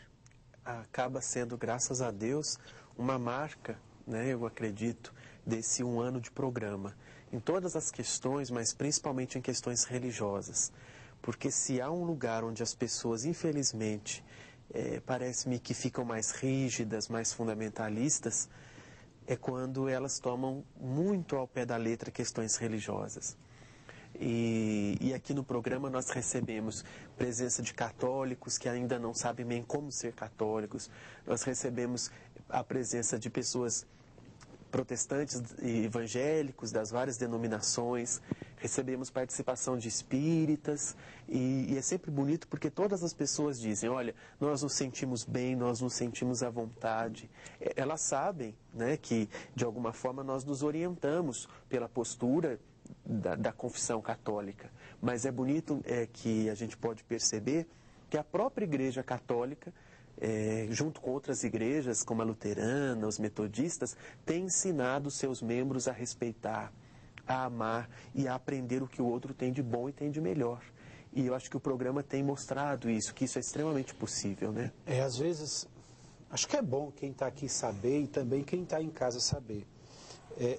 Acaba sendo, graças a Deus, uma marca, né, eu acredito, desse 1 ano de programa, em todas as questões, mas principalmente em questões religiosas. Porque se há um lugar onde as pessoas, infelizmente, parece-me que ficam mais rígidas, mais fundamentalistas, é quando elas tomam muito ao pé da letra questões religiosas. E aqui no programa nós recebemos presença de católicos que ainda não sabem bem como ser católicos, nós recebemos a presença de pessoas protestantes e evangélicos das várias denominações, recebemos participação de espíritas e é sempre bonito porque todas as pessoas dizem, olha, nós nos sentimos bem, nós nos sentimos à vontade. Elas sabem, né, que de alguma forma nós nos orientamos pela postura da confissão católica, mas é bonito que a gente pode perceber que a própria Igreja Católica, junto com outras igrejas, como a luterana, os metodistas, tem ensinado seus membros a respeitar, a amar e a aprender o que o outro tem de bom e tem de melhor. E eu acho que o programa tem mostrado isso, que isso é extremamente possível, né? Às vezes, acho que é bom quem está aqui saber e também quem está em casa saber.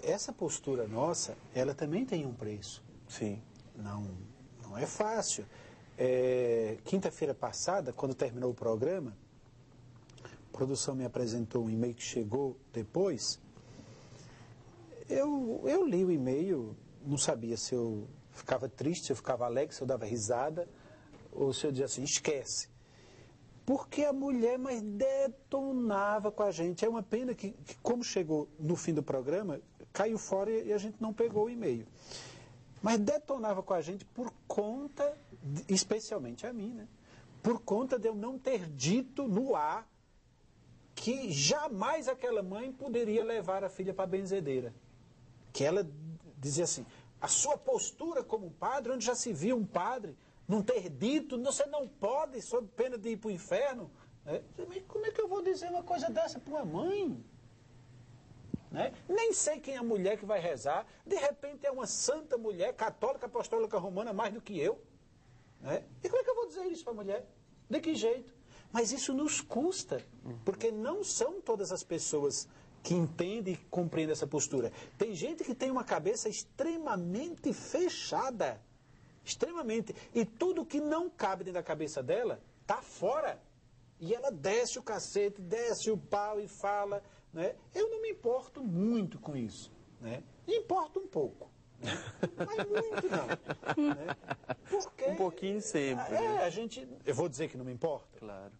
Essa postura nossa, ela também tem um preço. Sim. Não é fácil. Quinta-feira passada, quando terminou o programa, a produção me apresentou um e-mail que chegou depois. Eu li o e-mail, não sabia se eu ficava triste, se eu ficava alegre, se eu dava risada, ou se eu dizia assim, esquece. Porque a mulher mais detonava com a gente. É uma pena que como chegou no fim do programa, caiu fora e a gente não pegou o e-mail. Mas detonava com a gente por conta, especialmente a mim, né? Por conta de eu não ter dito no ar que jamais aquela mãe poderia levar a filha para a benzedeira. Que ela dizia assim, a sua postura como padre, onde já se viu um padre, não ter dito, você não pode, sob pena de ir para o inferno. Mas como é que eu vou dizer uma coisa dessa para uma mãe? Né? Nem sei quem é a mulher que vai rezar. De repente é uma santa mulher, católica, apostólica romana, mais do que eu. Né? E como é que eu vou dizer isso para a mulher? De que jeito? Mas isso nos custa, porque não são todas as pessoas que entendem e compreendem essa postura. Tem gente que tem uma cabeça extremamente fechada. extremamente. E tudo que não cabe dentro da cabeça dela, está fora. E ela desce o cacete, desce o pau e fala, né? Eu não me importo muito com isso, né? Me importo um pouco. Mas muito não. Né? Porque, um pouquinho sempre. né? Eu vou dizer que não me importa?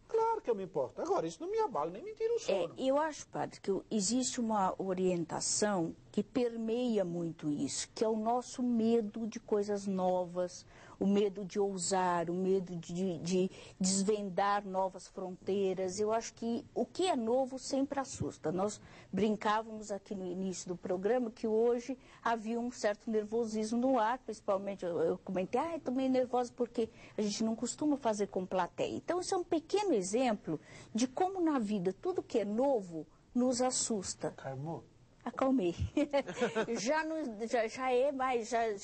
Claro que eu me importo. Agora, isso não me abala, nem me tira o sono. Eu acho, padre, que existe uma orientação que permeia muito isso, que é o nosso medo de coisas novas, o medo de ousar, o medo de desvendar novas fronteiras. Eu acho que o que é novo sempre assusta. Nós brincávamos aqui no início do programa que hoje havia um certo nervosismo no ar, principalmente eu comentei, estou meio nervosa porque a gente não costuma fazer com plateia. Então, isso é um pequeno exemplo de como na vida tudo que é novo nos assusta. Acalmou? Acalmei. Já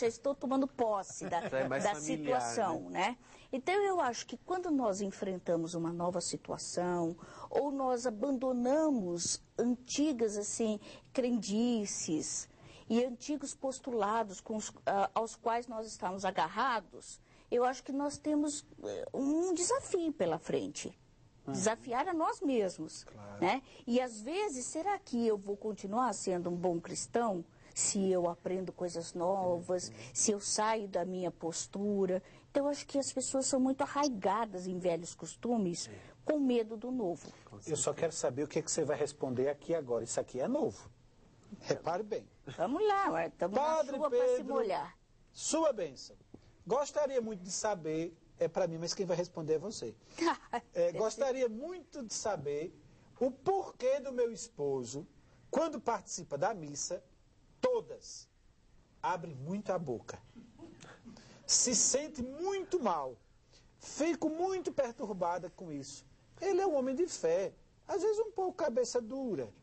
estou tomando posse da situação, né? Então, eu acho que quando nós enfrentamos uma nova situação, ou nós abandonamos antigas, assim, crendices e antigos postulados aos quais nós estamos agarrados, eu acho que nós temos um desafio pela frente. Desafiar a nós mesmos, né? E às vezes, será que eu vou continuar sendo um bom cristão se eu aprendo coisas novas, se eu saio da minha postura? Então, eu acho que as pessoas são muito arraigadas em velhos costumes, com medo do novo. Eu só quero saber o que você vai responder aqui agora. Isso aqui é novo. Repare bem. Vamos lá, estamos na chuva para se molhar. Sua bênção. Gostaria muito de saber... É para mim, mas quem vai responder é você. Gostaria muito de saber o porquê do meu esposo, quando participa da missa, todas, abre muito a boca. Se sente muito mal. Fico muito perturbada com isso. Ele é um homem de fé, às vezes um pouco cabeça dura.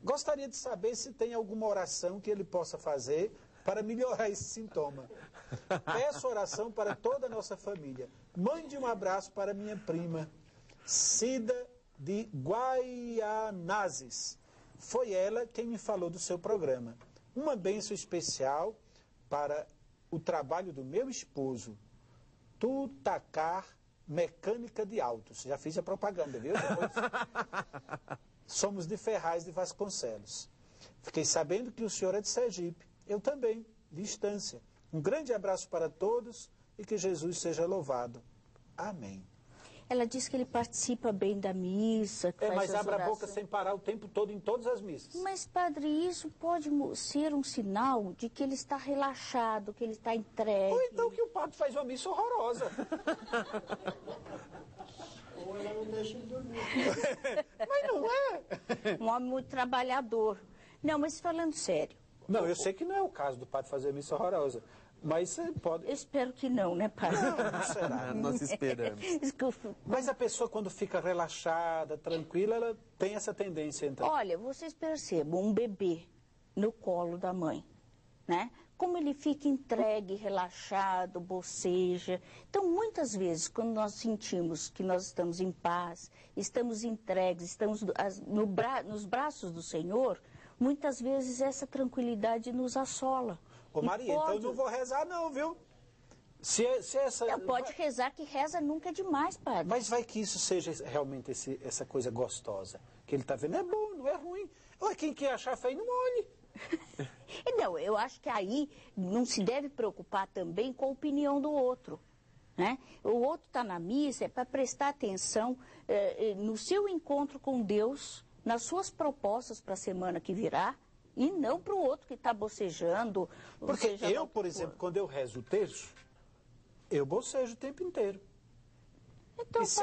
Gostaria de saber se tem alguma oração que ele possa fazer para melhorar esse sintoma. Peço oração para toda a nossa família. Mande um abraço para minha prima, Cida de Guaianazes. Foi ela quem me falou do seu programa. Uma bênção especial para o trabalho do meu esposo, Tutacar Mecânica de Autos. Já fiz a propaganda, viu? Depois... Somos de Ferraz de Vasconcelos. Fiquei sabendo que o senhor é de Sergipe. Eu também, distância. Um grande abraço para todos e que Jesus seja louvado. Amém. Ela diz que ele participa bem da missa. Que mas abre a boca sem parar o tempo todo em todas as missas. Mas, padre, isso pode ser um sinal de que ele está relaxado, que ele está entregue. Ou então que o padre faz uma missa horrorosa. Ou ela não deixa ele dormir. Mas não é. Um homem muito trabalhador. Não, mas falando sério. Não, eu sei que não é o caso do padre fazer missa horrorosa, mas você pode... Eu espero que não, né, padre? Não será. Nós esperamos. Mas a pessoa, quando fica relaxada, tranquila, ela tem essa tendência, então. Olha, vocês percebam um bebê no colo da mãe, né? Como ele fica entregue, relaxado, boceja. Então, muitas vezes, quando nós sentimos que nós estamos em paz, estamos entregues, estamos nos braços do Senhor... Muitas vezes essa tranquilidade nos assola. Ô Maria, então eu não vou rezar não, viu? Se essa... Pode rezar, que reza nunca é demais, padre. Mas vai que isso seja realmente essa coisa gostosa. Que ele está vendo, é bom, não é ruim. Ou quem quer achar feio, não olhe. Não, eu acho que aí não se deve preocupar também com a opinião do outro. Né? O outro está na missa, é para prestar atenção no seu encontro com Deus, nas suas propostas para a semana que virá, e não para o outro que está bocejando. Porque eu, por exemplo, quando eu rezo o terço, eu bocejo o tempo inteiro. Então, e se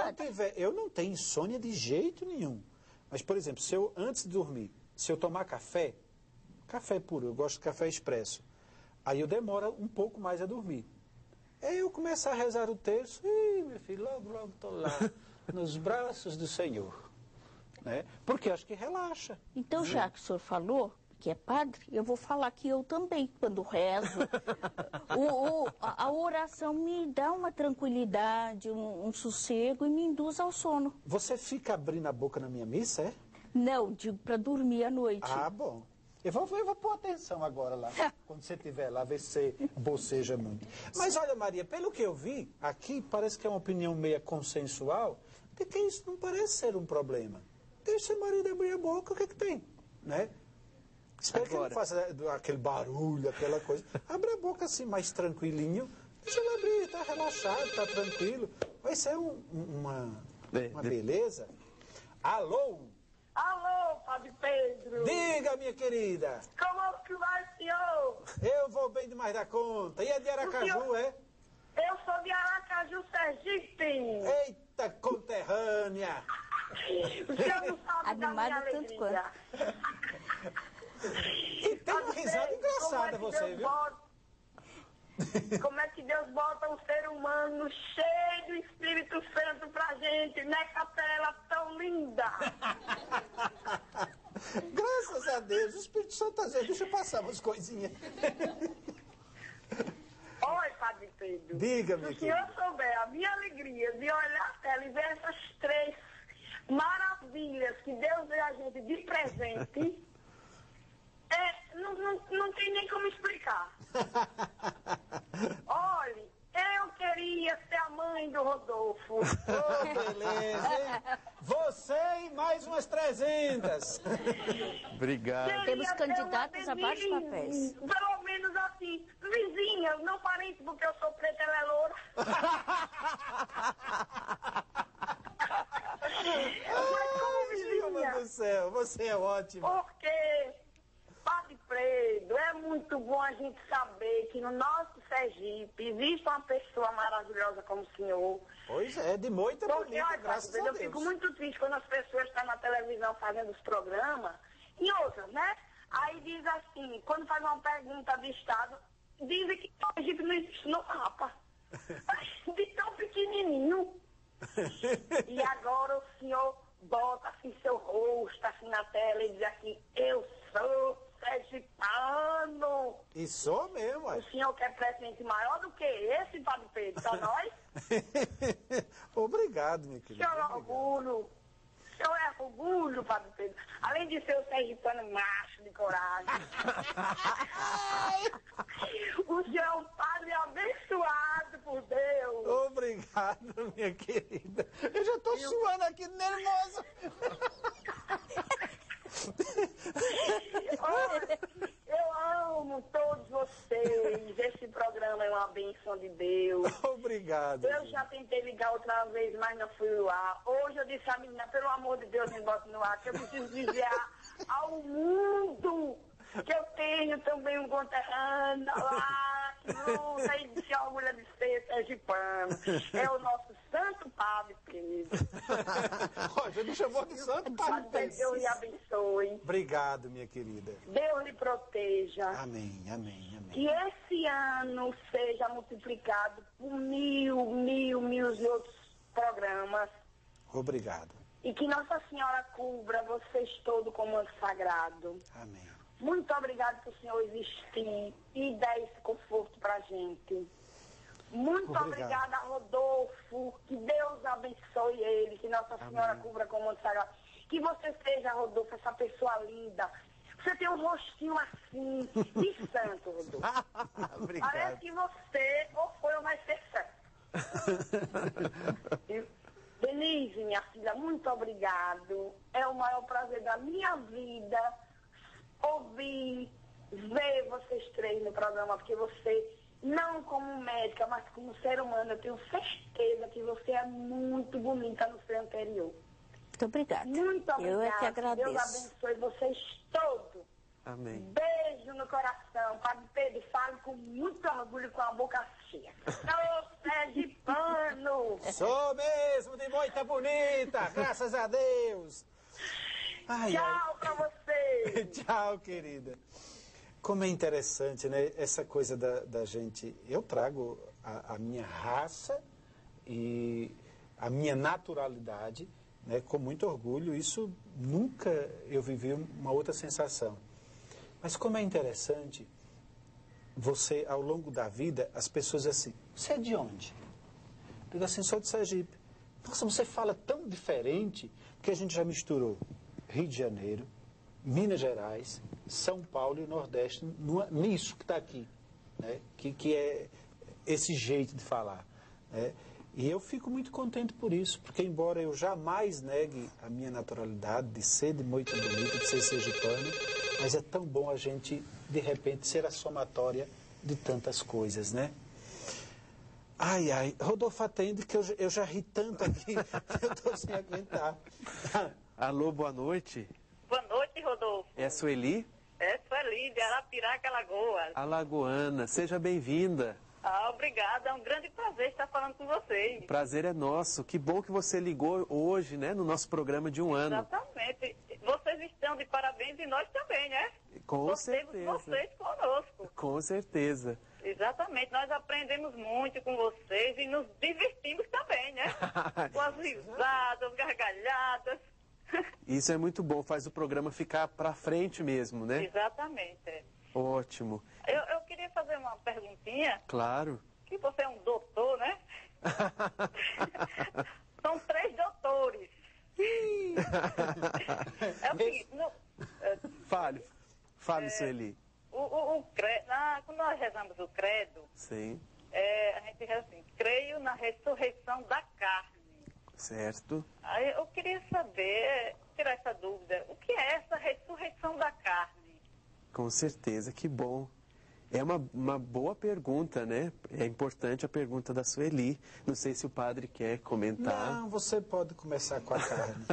eu não tenho insônia de jeito nenhum. Mas, por exemplo, se eu, antes de dormir, se eu tomar café puro, eu gosto de café expresso, aí eu demoro um pouco mais a dormir. Aí eu começo a rezar o terço, meu filho, logo estou lá, nos braços do Senhor. Né? Porque acho que relaxa. Então, já que o senhor falou que é padre, eu vou falar que eu também, quando rezo, a oração me dá uma tranquilidade, um sossego e me induz ao sono. Você fica abrindo a boca na minha missa, é? Não, digo para dormir à noite. Ah, bom. Eu vou pôr atenção agora lá, quando você estiver lá, ver se você boceja muito. Mas olha, Maria, pelo que eu vi, aqui parece que é uma opinião meio consensual, de que isso não parece ser um problema. Deixa o marido abrir a boca, o que é que tem? Né? Espero que ele não faça aquele barulho, aquela coisa. Abre a boca assim, mais tranquilinho. Deixa ele abrir, está relaxado, está tranquilo. Vai ser uma beleza. Alô? Alô, Padre Pedro. Diga, minha querida. Como que vai, senhor? Eu vou bem demais da conta. E é de Aracaju, é? Eu sou de Aracaju, Sergipe. Eita, conterrânea. O senhor não sabe da minha Animado tanto alegria. E tem uma risada engraçada você, viu? Como é que Deus bota um ser humano cheio do Espírito Santo pra gente nessa tela tão linda? Graças a Deus, o Espírito Santo às vezes deixa passar umas coisinhas. Oi, Padre Pedro. Diga, minha Se o senhor querida. souber a minha alegria de olhar a tela e ver essas 3 maravilhas que Deus deu a gente de presente, não tem nem como explicar. Olhe, eu queria ser a mãe do Rodolfo. Oh, beleza, hein? Você e mais umas 300. Obrigado. Queria Temos ter candidatas uma a vários vizinha, papéis. Pelo menos assim, vizinha, não parente porque eu sou preta, ela é loura. Mas como Gilma vizinha, do céu, você é ótimo. porque, Padre Pedro, é muito bom a gente saber que no nosso Sergipe existe uma pessoa maravilhosa como o senhor. Pois é, de moita Porque, bonita, olha, graças Padre Pedro, a eu Deus. fico muito triste quando as pessoas estão na televisão fazendo os programas e outras, né? Aí diz assim, quando faz uma pergunta de Estado, dizem que o Sergipe não existe no mapa. De tão pequenininho. E agora o senhor bota assim seu rosto assim na tela e diz assim, eu sou sergipano. E sou mesmo, O ué. senhor quer presente maior do que esse, Padre Pedro? Só nós? Obrigado, minha O querida. senhor é Obrigado. orgulho. O senhor é orgulho, Padre Pedro. Além de ser o sergipano macho de coragem. O senhor é um padre abençoado por Deus. Obrigado, minha querida. Eu já estou suando aqui nervoso. Olha, eu amo todos vocês. Esse programa é uma bênção de Deus. Obrigado. Eu já tentei ligar outra vez, mas não fui no ar. Hoje eu disse à menina, pelo amor de Deus, me bota no ar, que eu preciso dizer ao mundo que eu tenho também um conterrâneo lá, que luta e se orgulha de ser sergipano. É o nosso Santo Padre Pedro. Ó, já me chamou de santo, Padre Padre, Deus lhe Pedro. abençoe. Obrigado, minha querida. Deus lhe proteja. Amém, amém, amém. Que esse ano seja multiplicado por mil e outros programas. Obrigado. E que Nossa Senhora cubra vocês todos com o manto sagrado. Amém. Muito obrigada por o Senhor existir e dar esse conforto pra gente. Muito Obrigado. obrigada, Rodolfo. Que Deus abençoe ele. Que Nossa Senhora cubra com o manto sagrado. Que você seja, Rodolfo, essa pessoa linda. Você tem um rostinho assim, de santo, Rodolfo. Obrigado. Parece que você ou foi ou vai ser santo. Denise, minha filha, muito obrigado. É o maior prazer da minha vida ouvir, ver vocês 3 no programa, porque você, não como médica, mas como ser humano, eu tenho certeza que você é muito bonita no seu interior. Muito obrigada. Muito obrigada. Eu é que Deus agradeço. abençoe vocês todos. Amém. Beijo no coração. Padre Pedro, fale com muito orgulho e com a boca cheia. Sou sergipano. Sou mesmo, de moita bonita, graças a Deus. Ai, Tchau pra você. Tchau, querida. Como é interessante, né? Essa coisa da gente... Eu trago a minha raça e a minha naturalidade, né, com muito orgulho. Isso nunca eu vivi uma outra sensação. Mas como é interessante, você, ao longo da vida, as pessoas dizem assim, você é de onde? Eu digo assim, sou de Sergipe. Nossa, você fala tão diferente, porque a gente já misturou Rio de Janeiro, Minas Gerais, São Paulo e o Nordeste nisso que está aqui, né? Que é esse jeito de falar, né? E eu fico muito contente por isso, porque embora eu jamais negue a minha naturalidade de ser de Moita Bonita, de ser sergipano, mas é tão bom a gente, de repente, ser a somatória de tantas coisas, né? Ai, ai, Rodolfo, atende que eu já ri tanto aqui que eu estou sem aguentar. Alô, boa noite. Boa noite, Rodolfo. É a Sueli? É Sueli, de Arapiraca, Alagoas. Alagoana, seja bem-vinda. Obrigada, é um grande prazer estar falando com vocês. O prazer é nosso. Que bom que você ligou hoje, né, no nosso programa de um ano. Exatamente. Vocês estão de parabéns e nós também, né? Com certeza. Vocês conosco. Com certeza. Exatamente. Nós aprendemos muito com vocês e nos divertimos também, né? Com as risadas, gargalhadas. Isso é muito bom, faz o programa ficar pra frente mesmo, né? Exatamente. É. Ótimo. Eu queria fazer uma perguntinha. Claro. Que você é um doutor, né? São 3 doutores. É o seguinte, Fale, Sueli. O credo, quando nós rezamos o credo, Sim. A gente reza assim, creio na ressurreição da carne. Certo. Aí eu queria saber, tirar essa dúvida, o que é essa ressurreição da carne? Com certeza, que bom. É uma boa pergunta, né? É importante a pergunta da Sueli. Não sei se o padre quer comentar. Não, você pode começar com a carne.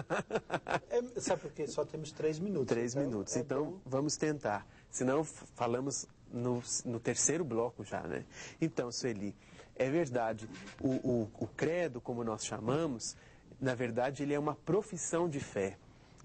Sabe por quê? Só temos 3 minutos. 3 minutos. Então, vamos tentar. Senão, falamos no terceiro bloco já, né? Então, Sueli, é verdade. O credo, como nós chamamos, na verdade, ele é uma profissão de fé.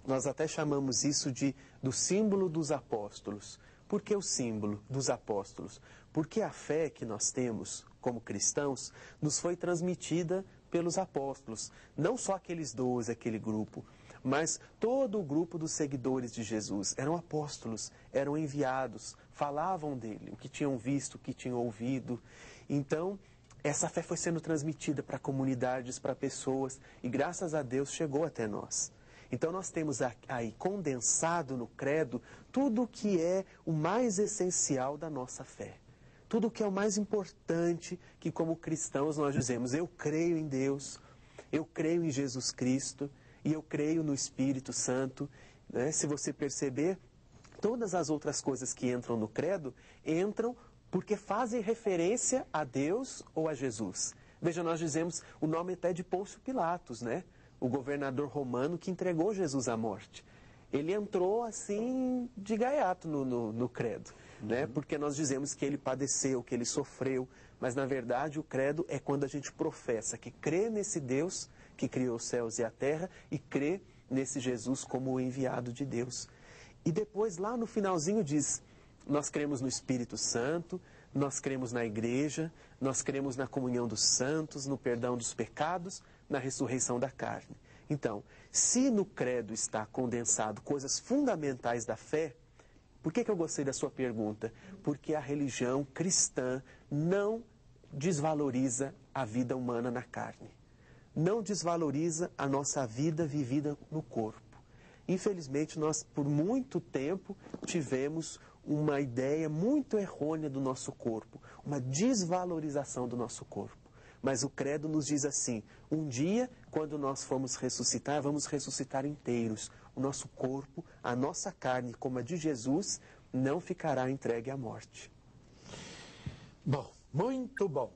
Nós até chamamos isso do símbolo dos apóstolos. Por que o símbolo dos apóstolos? Porque a fé que nós temos como cristãos nos foi transmitida pelos apóstolos. Não só aqueles 12, aquele grupo, mas todo o grupo dos seguidores de Jesus. Eram apóstolos, eram enviados, falavam dele, o que tinham visto, o que tinham ouvido. Então, essa fé foi sendo transmitida para comunidades, para pessoas, e graças a Deus chegou até nós. Então nós temos aí condensado no credo tudo o que é o mais essencial da nossa fé. Tudo o que é o mais importante que como cristãos nós dizemos, eu creio em Deus, eu creio em Jesus Cristo e eu creio no Espírito Santo. Né? Se você perceber, todas as outras coisas que entram no credo, entram porque fazem referência a Deus ou a Jesus. Veja, nós dizemos o nome até de Pôncio Pilatos, né? O governador romano que entregou Jesus à morte. Ele entrou assim de gaiato no credo, né? Porque nós dizemos que ele padeceu, que ele sofreu, mas na verdade o credo é quando a gente professa que crê nesse Deus que criou os céus e a terra e crê nesse Jesus como o enviado de Deus. E depois lá no finalzinho diz, nós cremos no Espírito Santo, nós cremos na igreja, nós cremos na comunhão dos santos, no perdão dos pecados, na ressurreição da carne. Então, se no credo está condensado coisas fundamentais da fé, por que eu gostei da sua pergunta? Porque a religião cristã não desvaloriza a vida humana na carne. Não desvaloriza a nossa vida vivida no corpo. Infelizmente, nós por muito tempo tivemos uma ideia muito errônea do nosso corpo, uma desvalorização do nosso corpo. Mas o credo nos diz assim, um dia, quando nós formos ressuscitar, vamos ressuscitar inteiros. O nosso corpo, a nossa carne, como a de Jesus, não ficará entregue à morte. Bom, muito bom.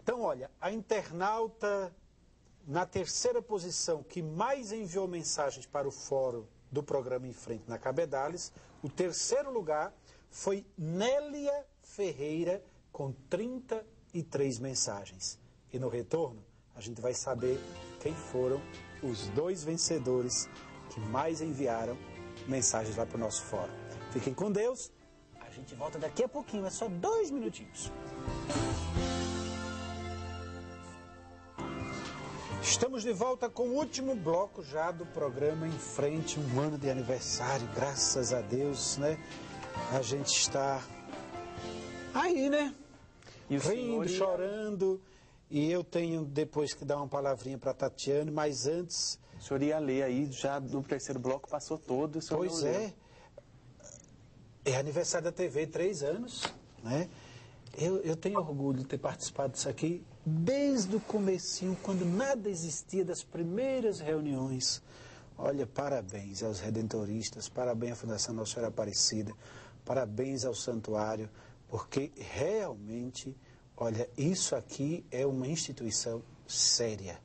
Então, olha, a internauta na terceira posição que mais enviou mensagens para o fórum do programa Em Frente na Cabedales, o terceiro lugar foi Nélia Ferreira, com 33 mensagens. E no retorno, a gente vai saber quem foram os 2 vencedores que mais enviaram mensagens lá para o nosso fórum. Fiquem com Deus. A gente volta daqui a pouquinho, é só 2 minutinhos. Estamos de volta com o último bloco já do programa Em Frente, um ano de aniversário, graças a Deus, né? A gente está aí, né? E o rindo, chorando. E eu tenho depois que dar uma palavrinha para a Tatiane, mas antes... O senhor ia ler aí, já no terceiro bloco passou todo. Pois é, É aniversário da TV, 3 anos, né? Eu tenho orgulho de ter participado disso aqui desde o comecinho, quando nada existia, das primeiras reuniões. Olha, parabéns aos redentoristas, parabéns à Fundação Nossa Senhora Aparecida, parabéns ao santuário, porque realmente, olha, isso aqui é uma instituição séria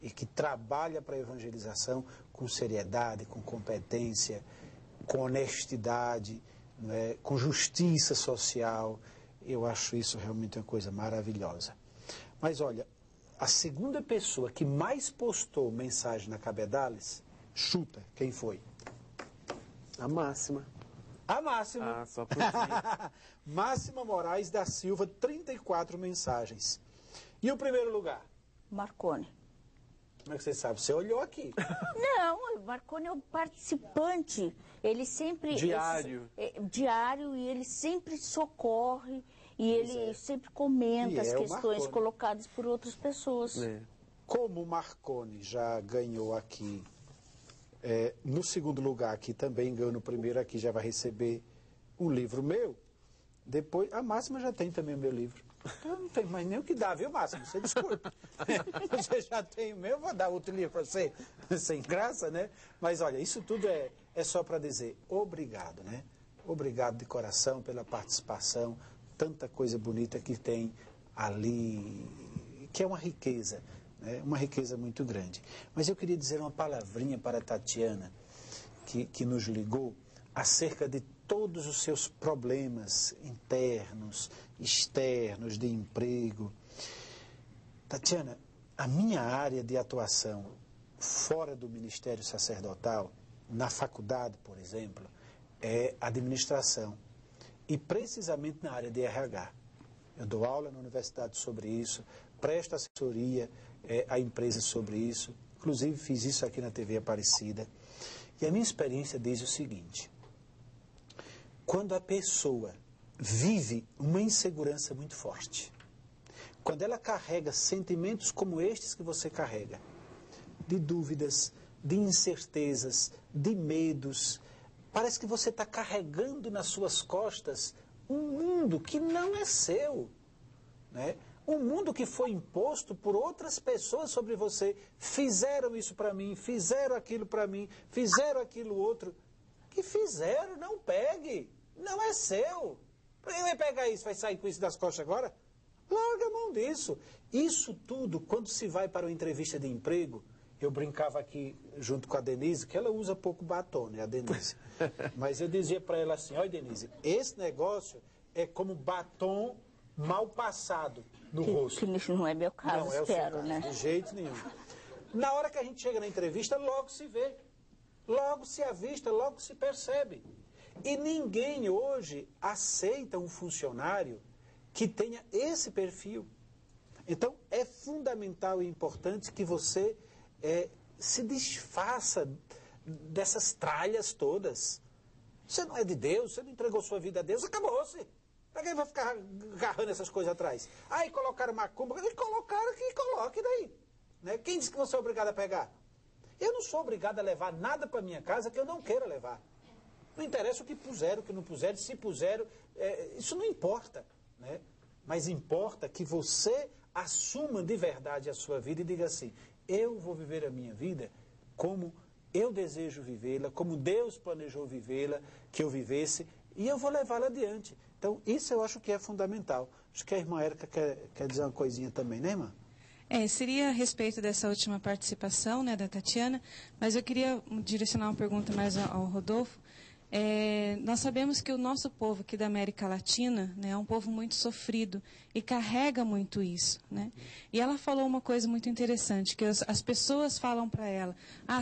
e que trabalha para a evangelização com seriedade, com competência, com honestidade, não é? Com justiça social. Eu acho isso realmente uma coisa maravilhosa. Mas olha, a segunda pessoa que mais postou mensagem na Cabedales, chuta, quem foi? A Máxima. A Máxima. Ah, só por si. Máxima Moraes da Silva, 34 mensagens. E o primeiro lugar? Marconi. Como é que você sabe? Você olhou aqui. Não, o Marconi é um participante. Ele sempre... Diário. Diário, e ele sempre socorre, e ele sempre comenta as questões colocadas por outras pessoas. Como o Marconi já ganhou aqui, no segundo lugar aqui, também ganhou no primeiro aqui, já vai receber um livro meu. Depois, a Máxima já tem também o meu livro. Eu não tenho mais nem o que dar, viu, Máximo? Você desculpa. Você já tem o meu, eu vou dar outro livro para você, sem graça, né? Mas olha, isso tudo é só para dizer obrigado, né? Obrigado de coração pela participação, tanta coisa bonita que tem ali, que é uma riqueza, né? Uma riqueza muito grande. Mas eu queria dizer uma palavrinha para a Tatiana, que nos ligou, acerca de todos os seus problemas internos, externos, de emprego. Tatiana, a minha área de atuação fora do ministério sacerdotal, na faculdade, por exemplo, é administração. E precisamente na área de RH. Eu dou aula na universidade sobre isso, presto assessoria a empresas sobre isso. Inclusive fiz isso aqui na TV Aparecida. E a minha experiência diz o seguinte: quando a pessoa vive uma insegurança muito forte, quando ela carrega sentimentos como estes que você carrega, de dúvidas, de incertezas, de medos, parece que você está carregando nas suas costas um mundo que não é seu, né? Um mundo que foi imposto por outras pessoas sobre você. Fizeram isso para mim, fizeram aquilo para mim, fizeram aquilo outro. Que fizeram, não pegue. Não é seu. Quem vai pegar isso? Vai sair com isso das costas agora? Larga a mão disso. Isso tudo, quando se vai para uma entrevista de emprego, eu brincava aqui junto com a Denise, que ela usa pouco batom, né, a Denise. Mas eu dizia para ela assim: olha, Denise, esse negócio é como batom mal passado no rosto. Que não é meu caso, não, é espero, caso, né? De jeito nenhum. Na hora que a gente chega na entrevista, logo se vê. Logo se avista, logo se percebe. E ninguém hoje aceita um funcionário que tenha esse perfil. Então, é fundamental e importante que você se desfaça dessas tralhas todas. Você não é de Deus, você não entregou sua vida a Deus, acabou-se. Para quem vai ficar agarrando essas coisas atrás? Aí colocaram macumba, colocaram que coloque daí. Né? Quem disse que você é obrigado a pegar? Eu não sou obrigado a levar nada para minha casa que eu não queira levar. Não interessa o que puseram, o que não puseram, se puseram, isso não importa, né? Mas importa que você assuma de verdade a sua vida e diga assim: eu vou viver a minha vida como eu desejo vivê-la, como Deus planejou vivê-la, que eu vivesse, e eu vou levá-la adiante. Então, isso eu acho que é fundamental. Acho que a irmã Érica quer dizer uma coisinha também, né, irmã? Seria a respeito dessa última participação, né, da Tatiana, mas eu queria direcionar uma pergunta mais ao Rodolfo. Nós sabemos que o nosso povo aqui da América Latina, né, é um povo muito sofrido e carrega muito isso, né? E ela falou uma coisa muito interessante, que as pessoas falam para ela: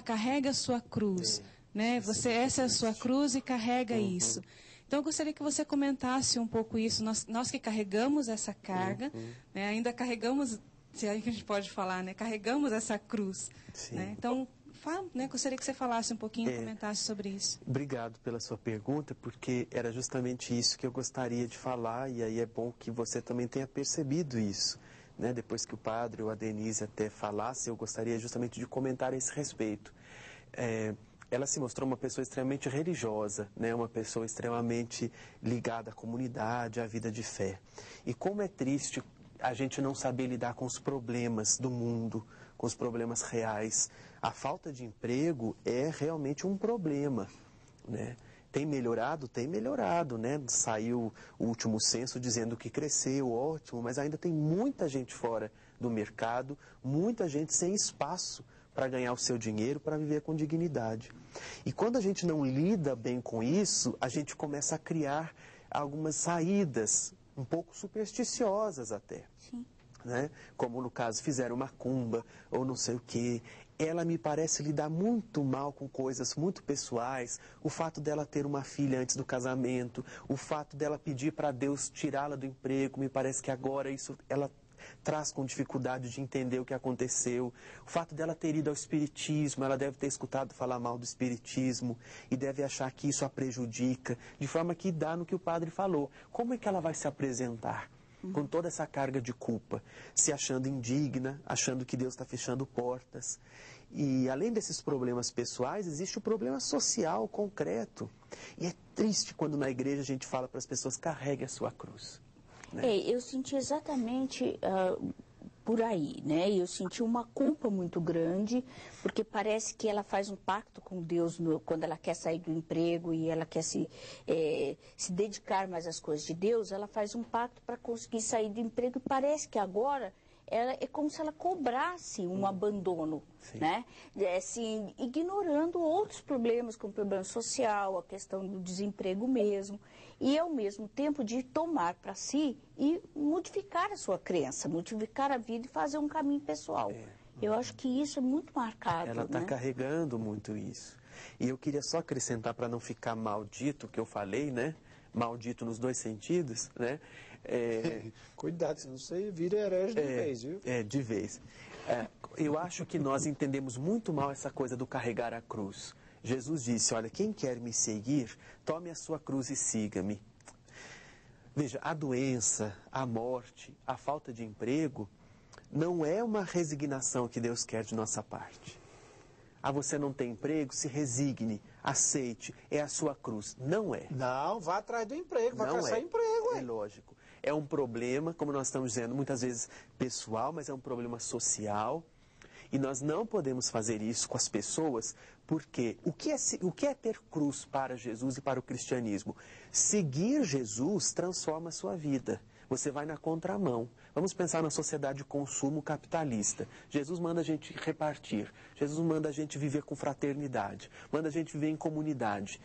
carrega a sua cruz, né? Essa é a sua cruz e carrega isso. Então, eu gostaria que você comentasse um pouco isso. Nós que carregamos essa carga, né, ainda carregamos, se é que a gente pode falar, né, carregamos essa cruz, né? Então, gostaria que você falasse um pouquinho, comentasse sobre isso. Obrigado pela sua pergunta, porque era justamente isso que eu gostaria de falar, e aí é bom que você também tenha percebido isso, né? Depois que o padre ou a Denise até falasse, eu gostaria justamente de comentar a esse respeito. ela se mostrou uma pessoa extremamente religiosa, né? Uma pessoa extremamente ligada à comunidade, à vida de fé. E como é triste a gente não saber lidar com os problemas do mundo, com os problemas reais. A falta de emprego é realmente um problema, né? Tem melhorado, né? Saiu o último censo dizendo que cresceu, ótimo, mas ainda tem muita gente fora do mercado, muita gente sem espaço para ganhar o seu dinheiro, para viver com dignidade. E quando a gente não lida bem com isso, a gente começa a criar algumas saídas, um pouco supersticiosas até. Sim. Né? Como no caso fizeram macumba ou não sei o quê. Ela me parece lidar muito mal com coisas muito pessoais, o fato dela ter uma filha antes do casamento, o fato dela pedir para Deus tirá-la do emprego, me parece que agora isso ela traz com dificuldade de entender o que aconteceu. O fato dela ter ido ao espiritismo, ela deve ter escutado falar mal do espiritismo e deve achar que isso a prejudica, de forma que dá no que o padre falou. Como é que ela vai se apresentar com toda essa carga de culpa, se achando indigna, achando que Deus está fechando portas? E além desses problemas pessoais, existe o problema social concreto. E é triste quando na igreja a gente fala para as pessoas: carregue a sua cruz. Né? Eu senti exatamente por aí, né? Eu senti uma culpa muito grande, porque parece que ela faz um pacto com Deus quando ela quer sair do emprego e ela quer se dedicar mais às coisas de Deus. Ela faz um pacto para conseguir sair do emprego e parece que agora é como se ela cobrasse um abandono, né? Assim, ignorando outros problemas, como o problema social, a questão do desemprego mesmo, e ao mesmo tempo de tomar para si e modificar a sua crença, modificar a vida e fazer um caminho pessoal. Eu acho que isso é muito marcado. Ela está né? carregando muito isso. E eu queria só acrescentar, para não ficar maldito, que eu falei, né? Maldito nos dois sentidos, né? Cuidado, senão você vira herege de vez, viu? De vez. Eu acho que nós entendemos muito mal essa coisa do carregar a cruz. Jesus disse: olha, quem quer me seguir, tome a sua cruz e siga-me. Veja, a doença, a morte, a falta de emprego, não é uma resignação que Deus quer de nossa parte. Você não tem emprego, se resigne, aceite, é a sua cruz. Não é. Não, vá atrás do emprego, vai caçar emprego. É lógico. É um problema, como nós estamos dizendo, muitas vezes pessoal, mas é um problema social. E nós não podemos fazer isso com as pessoas, porque o que é ter cruz para Jesus e para o cristianismo? Seguir Jesus transforma a sua vida. Você vai na contramão. Vamos pensar na sociedade de consumo capitalista. Jesus manda a gente repartir. Jesus manda a gente viver com fraternidade. Manda a gente viver em comunidade.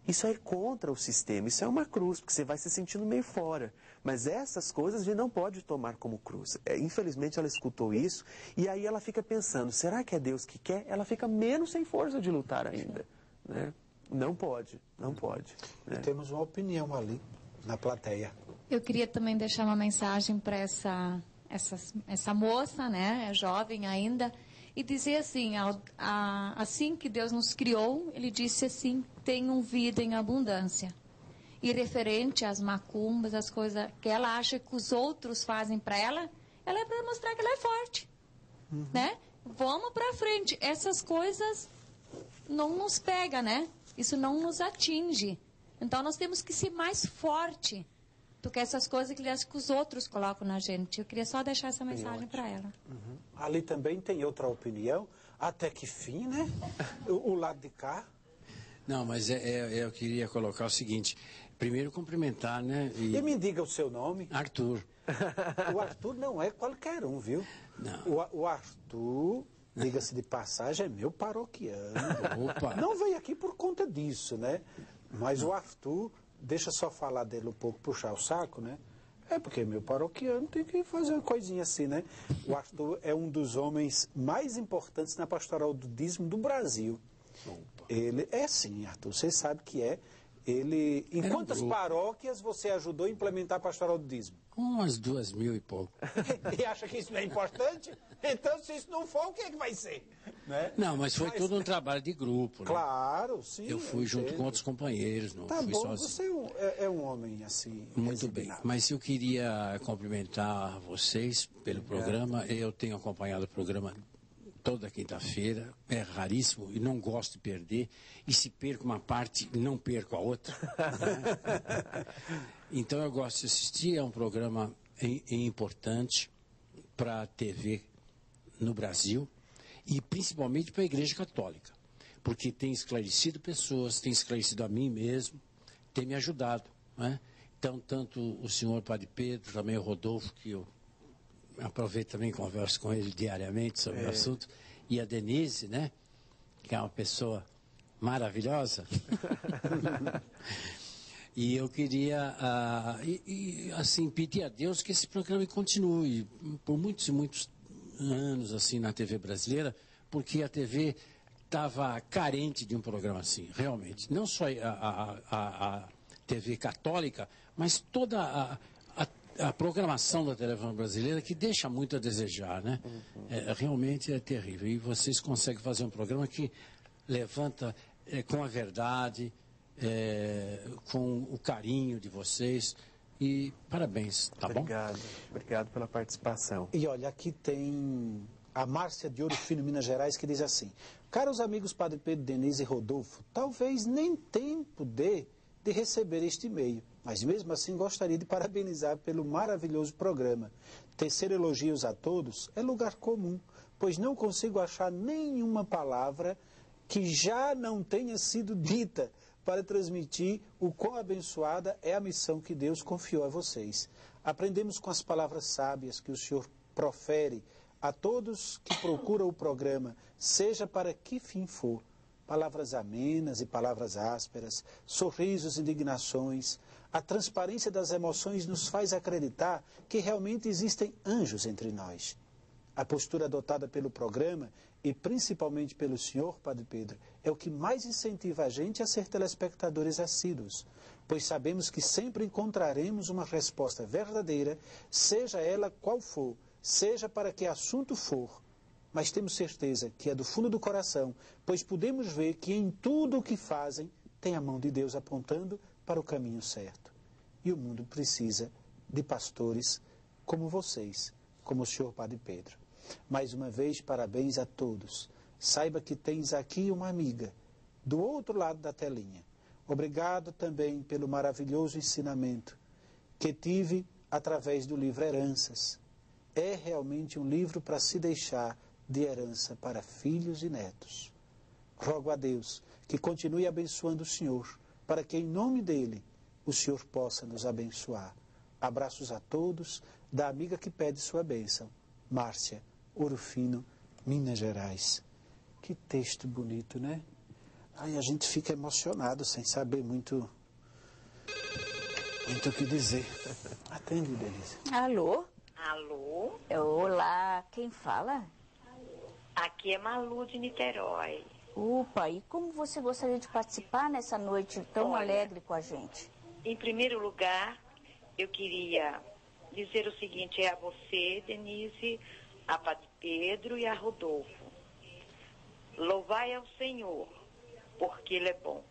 Isso é contra o sistema. Isso é uma cruz, porque você vai se sentindo meio fora. Mas essas coisas a gente não pode tomar como cruz. Infelizmente ela escutou isso e aí ela fica pensando: será que é Deus que quer? Ela fica menos sem força de lutar ainda. Né? Não pode, não pode. E temos uma opinião ali na plateia. Eu queria também deixar uma mensagem para essa moça, né, jovem ainda, e dizer assim: assim que Deus nos criou, Ele disse assim: tenham vida em abundância. E referente às macumbas, as coisas que ela acha que os outros fazem para ela, ela é para mostrar que ela é forte, né? Vamos para frente. Essas coisas não nos pegam, né? Isso não nos atinge. Então nós temos que ser mais forte do que essas coisas que os outros colocam na gente. Eu queria só deixar essa mensagem para ela. Ali também tem outra opinião. Até que fim, né? O lado de cá. Não, mas eu queria colocar o seguinte. Primeiro cumprimentar, né? E me diga o seu nome. Arthur. O Arthur não é qualquer um, viu? Não. O Arthur, diga-se de passagem, é meu paroquiano. Opa. Não veio aqui por conta disso, né? Mas o Arthur, deixa só falar dele um pouco, puxar o saco, né? É porque meu paroquiano tem que fazer uma coisinha assim, né? O Arthur é um dos homens mais importantes na pastoral do dízimo do Brasil. Opa. Ele é sim, Arthur, você sabe que é. Ele, em quantas paróquias você ajudou a implementar a pastoral do dízimo? Umas 2.000 e pouco. E acha que isso não é importante? Então, se isso não for, o que é que vai ser? Né? Não, mas foi todo um trabalho de grupo. Né? Claro, sim. Eu fui junto com outros companheiros, não fui sozinho. Você é um homem assim. Muito bem, mas eu queria cumprimentar vocês pelo programa. Eu tenho acompanhado o programa toda quinta-feira, é raríssimo e não gosto de perder. E se perco uma parte, não perco a outra. Né? Então eu gosto de assistir, é um programa importante para a TV no Brasil e principalmente para a Igreja Católica, porque tem esclarecido pessoas, tem esclarecido a mim mesmo, tem me ajudado. Né? Então, tanto o senhor Padre Pedro, também o Rodolfo, que eu aproveito também, converso com ele diariamente sobre o assunto, e a Denise, né, que é uma pessoa maravilhosa. E eu queria, assim, pedir a Deus que esse programa continue por muitos e muitos anos, assim, na TV brasileira, porque a TV estava carente de um programa assim, realmente. Não só a TV católica, mas toda a programação da televisão brasileira, que deixa muito a desejar, né? Realmente é terrível. E vocês conseguem fazer um programa que levanta com a verdade, com o carinho de vocês. E parabéns, tá bom? Obrigado pela participação. E olha, aqui tem a Márcia de Ouro Fino, Minas Gerais, que diz assim: caros amigos Padre Pedro, Denise e Rodolfo, talvez nem tempo dê de receber este e-mail, mas mesmo assim gostaria de parabenizar pelo maravilhoso programa. Tecer elogios a todos é lugar comum, pois não consigo achar nenhuma palavra que já não tenha sido dita para transmitir o quão abençoada é a missão que Deus confiou a vocês. Aprendemos com as palavras sábias que o Senhor profere a todos que procuram o programa, seja para que fim for. Palavras amenas e palavras ásperas, sorrisos e indignações. A transparência das emoções nos faz acreditar que realmente existem anjos entre nós. A postura adotada pelo programa, e principalmente pelo senhor, Padre Pedro, é o que mais incentiva a gente a ser telespectadores assíduos, pois sabemos que sempre encontraremos uma resposta verdadeira, seja ela qual for, seja para que assunto for. Mas temos certeza que é do fundo do coração, pois podemos ver que em tudo o que fazem tem a mão de Deus apontando para o caminho certo. E o mundo precisa de pastores como vocês, como o senhor Padre Pedro. Mais uma vez, parabéns a todos. Saiba que tens aqui uma amiga, do outro lado da telinha. Obrigado também pelo maravilhoso ensinamento que tive através do livro Heranças. É realmente um livro para se deixar de herança para filhos e netos. Rogo a Deus que continue abençoando o Senhor, para que em nome dele o Senhor possa nos abençoar. Abraços a todos, da amiga que pede sua bênção, Márcia, Ouro Fino, Minas Gerais. Que texto bonito, né? Ai, a gente fica emocionado sem saber muito o que dizer. Atende, Denise. Alô? Alô? Olá, quem fala? Aqui é Malu de Niterói. Opa, e como você gostaria de participar nessa noite tão alegre com a gente? Em primeiro lugar, eu queria dizer o seguinte a você, Denise, a Padre Pedro e a Rodolfo. Louvai ao Senhor, porque Ele é bom,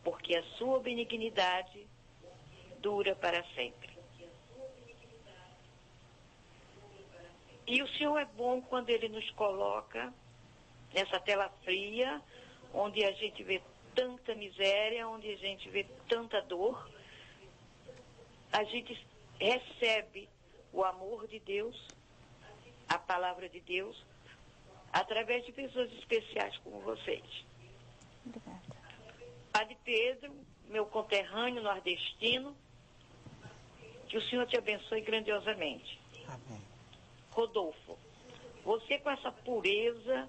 porque a sua benignidade dura para sempre. E o Senhor é bom quando Ele nos coloca nessa tela fria, onde a gente vê tanta miséria, onde a gente vê tanta dor. A gente recebe o amor de Deus, a palavra de Deus, através de pessoas especiais como vocês. Obrigada. Padre Pedro, meu conterrâneo nordestino, que o Senhor te abençoe grandiosamente. Amém. Rodolfo, você com essa pureza,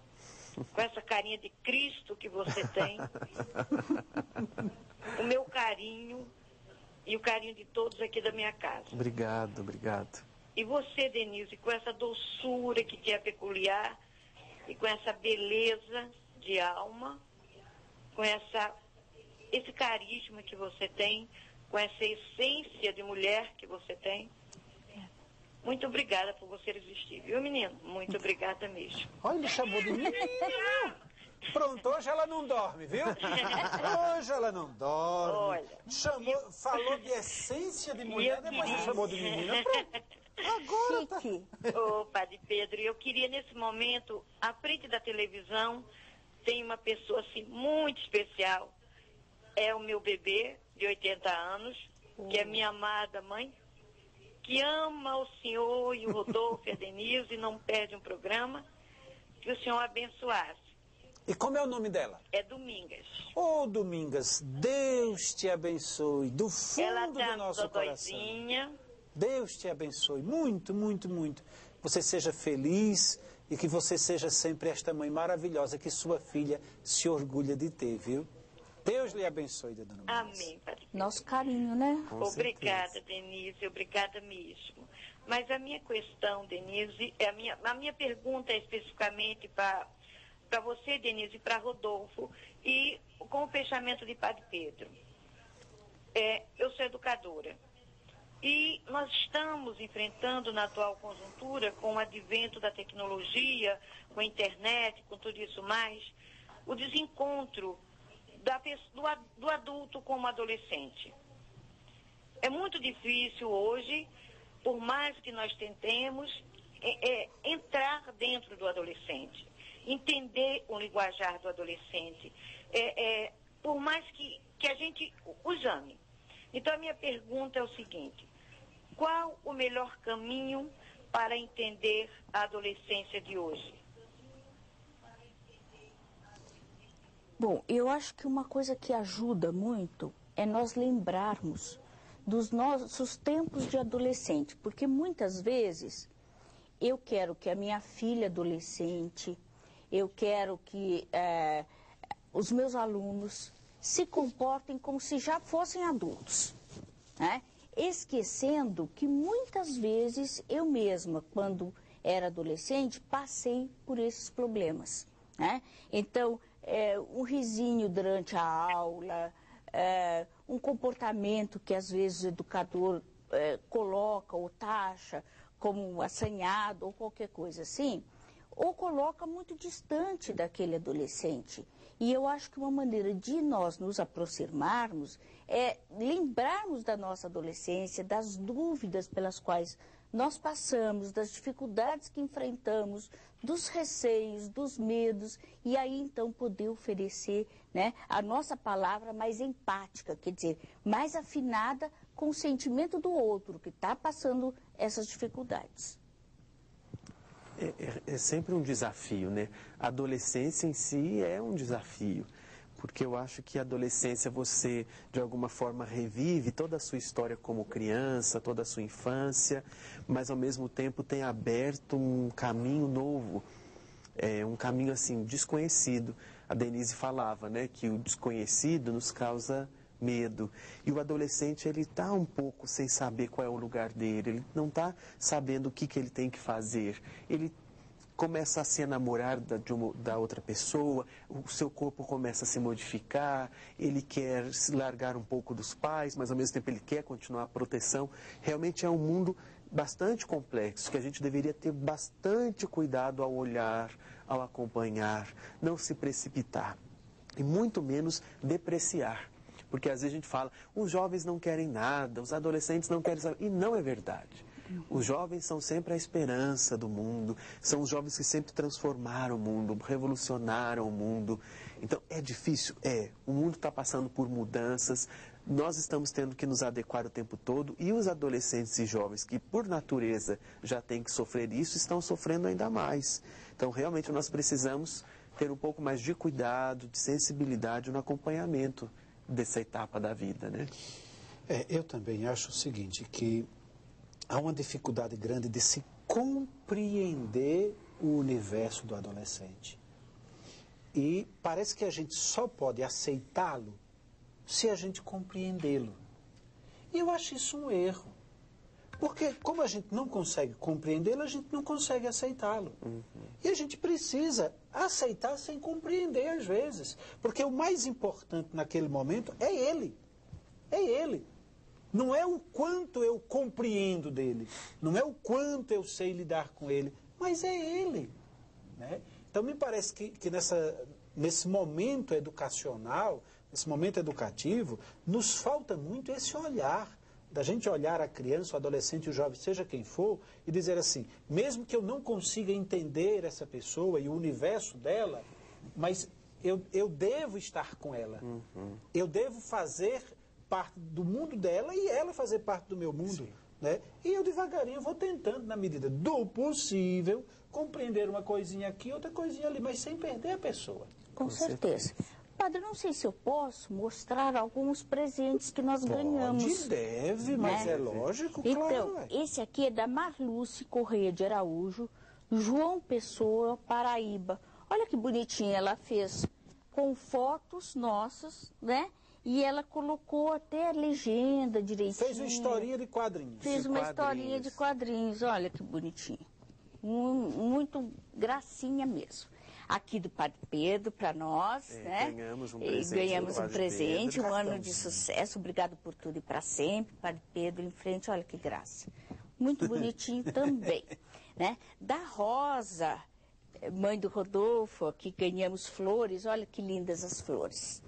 com essa carinha de Cristo que você tem, o meu carinho e o carinho de todos aqui da minha casa. Obrigado. E você, Denise, com essa doçura que te é peculiar e com essa beleza de alma, com esse carisma que você tem, com essa essência de mulher que você tem. Muito obrigada por você existir, viu, menino? Muito obrigada mesmo. Olha, ele chamou de menino. Pronto, hoje ela não dorme, viu? Hoje ela não dorme. Olha, falou de essência de mulher, depois chamou de menina. Pronto. Agora tá. Ô, Padre Pedro, eu queria nesse momento, à frente da televisão, tem uma pessoa assim muito especial. É o meu bebê, de 80 anos, que é minha amada mãe, que ama o senhor e o Rodolfo e a Denise e não perde um programa, que o senhor abençoasse. E como é o nome dela? É Domingas. Ô, Domingas, Deus te abençoe do fundo do nosso coração. Deus te abençoe muito, muito, muito. Você seja feliz e que você seja sempre esta mãe maravilhosa que sua filha se orgulha de ter, viu? Deus lhe abençoe, Dona Domingas. Amém, Padre. Nosso carinho, né? Obrigada, Denise, obrigada mesmo. Mas a minha questão, Denise, a minha pergunta é especificamente para você, Denise, e para Rodolfo, e com o fechamento de Padre Pedro. Eu sou educadora. E nós estamos enfrentando na atual conjuntura, com o advento da tecnologia, com a internet, com tudo isso mais, o desencontro do adulto com o adolescente. É muito difícil hoje, por mais que nós tentemos, entrar dentro do adolescente, entender o linguajar do adolescente, por mais que a gente os ame. Então, a minha pergunta é o seguinte: qual o melhor caminho para entender a adolescência de hoje? Bom, eu acho que uma coisa que ajuda muito é nós lembrarmos dos nossos tempos de adolescente, porque muitas vezes eu quero que a minha filha adolescente, eu quero que os meus alunos se comportem como se já fossem adultos, né? Esquecendo que muitas vezes eu mesma, quando era adolescente, passei por esses problemas, né? Então, um risinho durante a aula, um comportamento que às vezes o educador coloca ou taxa como assanhado ou qualquer coisa assim, ou coloca muito distante daquele adolescente. E eu acho que uma maneira de nós nos aproximarmos é lembrarmos da nossa adolescência, das dúvidas pelas quais nós passamos, das dificuldades que enfrentamos, dos receios, dos medos, e aí então poder oferecer, né, a nossa palavra mais empática, quer dizer, mais afinada com o sentimento do outro que está passando essas dificuldades. É sempre um desafio, né? A adolescência em si é um desafio, porque eu acho que a adolescência você, de alguma forma, revive toda a sua história como criança, toda a sua infância, mas ao mesmo tempo tem aberto um caminho novo, um caminho assim desconhecido. A Denise falava, né, que o desconhecido nos causa medo. E o adolescente, ele está um pouco sem saber qual é o lugar dele, ele não está sabendo o que ele tem que fazer. Ele começa a se enamorar da outra pessoa, o seu corpo começa a se modificar, ele quer se largar um pouco dos pais, mas ao mesmo tempo ele quer continuar a proteção. Realmente é um mundo bastante complexo, que a gente deveria ter bastante cuidado ao olhar, ao acompanhar, não se precipitar e muito menos depreciar. Porque às vezes a gente fala, os jovens não querem nada, os adolescentes não querem saber. E não é verdade. Os jovens são sempre a esperança do mundo, são os jovens que sempre transformaram o mundo, revolucionaram o mundo. Então é difícil? O mundo está passando por mudanças, nós estamos tendo que nos adequar o tempo todo e os adolescentes e jovens que por natureza já têm que sofrer isso, estão sofrendo ainda mais. Então realmente nós precisamos ter um pouco mais de cuidado, de sensibilidade no acompanhamento dessa etapa da vida, né? Eu também acho o seguinte, que há uma dificuldade grande de se compreender o universo do adolescente. E parece que a gente só pode aceitá-lo se a gente compreendê-lo. E eu acho isso um erro. Porque como a gente não consegue compreendê-lo, a gente não consegue aceitá-lo. E a gente precisa aceitar sem compreender às vezes. Porque o mais importante naquele momento é ele. É ele. Não é o quanto eu compreendo dele. Não é o quanto eu sei lidar com ele. Mas é ele. Né? Então me parece que nesse momento educacional, nesse momento educativo, nos falta muito esse olhar da gente olhar a criança, o adolescente, o jovem, seja quem for, e dizer assim, mesmo que eu não consiga entender essa pessoa e o universo dela, mas eu devo estar com ela. Eu devo fazer parte do mundo dela e ela fazer parte do meu mundo. Né? E eu devagarinho vou tentando, na medida do possível, compreender uma coisinha aqui, outra coisinha ali, mas sem perder a pessoa. Com certeza. Padre, não sei se eu posso mostrar alguns presentes que nós ganhamos. Deve, mas é lógico, então, claro. Esse aqui é da Marluce Correia de Araújo, João Pessoa, Paraíba. Olha que bonitinha ela fez, com fotos nossas, né? E ela colocou até a legenda direitinho. Fez uma historinha de quadrinhos. Fez uma historinha de quadrinhos, olha que bonitinho. Muito gracinha mesmo. Aqui do Padre Pedro, para nós, né? Ganhamos um presente. Ganhamos um presente, um ano de sucesso. Obrigado por tudo e para sempre. Padre Pedro em frente, olha que graça. Muito bonitinho também, né? Da Rosa, mãe do Rodolfo, aqui ganhamos flores. Olha que lindas as flores.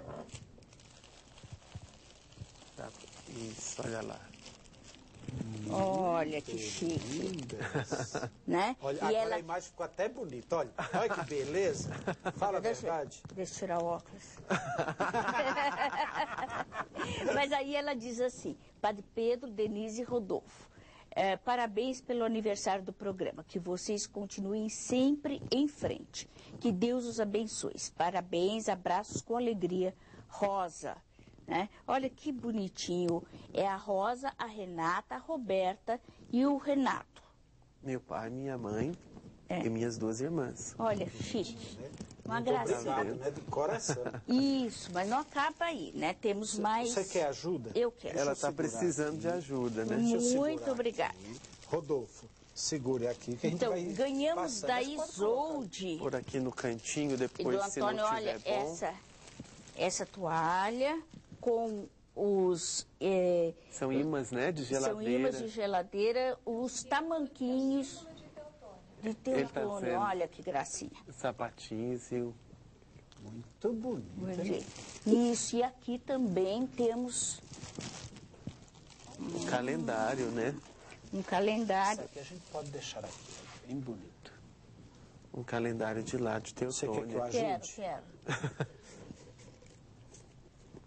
Isso, olha lá. Olha que chique. Né? Olha, e agora ela... a imagem ficou até bonita. Olha que beleza. Fala a verdade. Deixa eu tirar o óculos. Mas aí ela diz assim, Padre Pedro, Denise e Rodolfo, parabéns pelo aniversário do programa. Que vocês continuem sempre em frente. Que Deus os abençoe. Parabéns, abraços com alegria. Rosa. Né? Olha que bonitinho. É a Rosa, a Renata, a Roberta e o Renato. Meu pai, minha mãe e minhas duas irmãs. Olha, chique. Uma gracinha. Né? De coração. Isso, mas não acaba aí, né? Temos mais... Você quer ajuda? Eu quero. Ela está precisando de ajuda, né? Muito obrigada. Rodolfo, segure aqui que a gente então, vai ganhamos da Isolde. Por aqui no cantinho, depois, e do Antônio, se não olha, tiver bom. essa toalha com os... são imãs, né? De geladeira. São imãs de geladeira, os tamanquinhos de Teotônio. Olha que gracinha. Sapatinhos e... Muito bonito. Isso, e aqui também temos... Um calendário, né? Um calendário. Isso aqui a gente pode deixar aqui, bem bonito. Um calendário de lá de Teotônio. Você quer que eu ajude? Quero.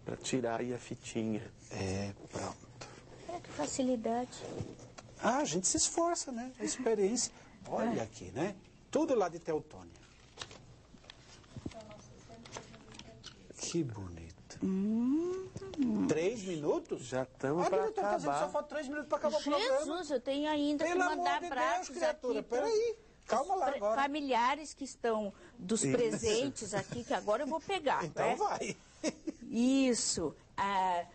Para tirar aí a fitinha. Pronto. Que facilidade. A gente se esforça, né? A experiência. Olha aqui, né? Tudo lá de Teotônia. Que bonito. 3 minutos? Já estamos para acabar. Só falta 3 minutos para acabar o programa. Jesus, eu tenho ainda Pelo que mandar amor de abraços Deus, criatura. aqui. Peraí. Calma lá agora. Familiares que estão dos presentes aqui, que agora eu vou pegar. Então né? vai. Isso.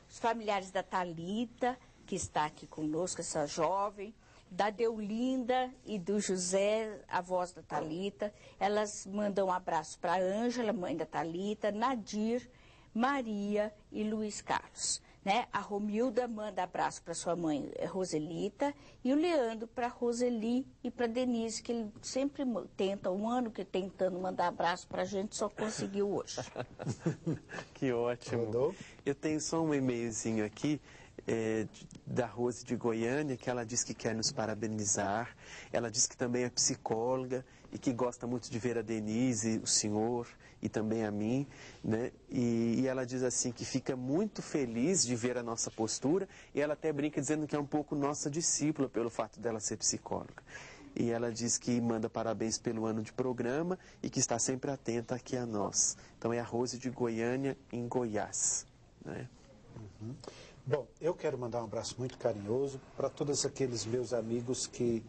Os familiares da Thalita, que está aqui conosco, essa jovem, da Deolinda e do José, avós da Thalita. Elas mandam um abraço para a Ângela, mãe da Thalita, Nadir, Maria e Luiz Carlos. Né? A Romilda manda abraço para sua mãe Roselita e o Leandro para Roseli e para Denise, que ele sempre tenta, um ano que tentando mandar abraço para a gente, só conseguiu hoje. Que ótimo. Rodolfo? Eu tenho só um e-mailzinho aqui da Rose de Goiânia, que ela diz que quer nos parabenizar. Ela diz que também é psicóloga e que gosta muito de ver a Denise, o senhor e também a mim, né? E ela diz assim que fica muito feliz de ver a nossa postura e ela até brinca dizendo que é um pouco nossa discípula pelo fato dela ser psicóloga. E ela diz que manda parabéns pelo ano de programa e que está sempre atenta aqui a nós. Então é a Rose de Goiânia, em Goiás, né? Bom, eu quero mandar um abraço muito carinhoso para todos aqueles meus amigos que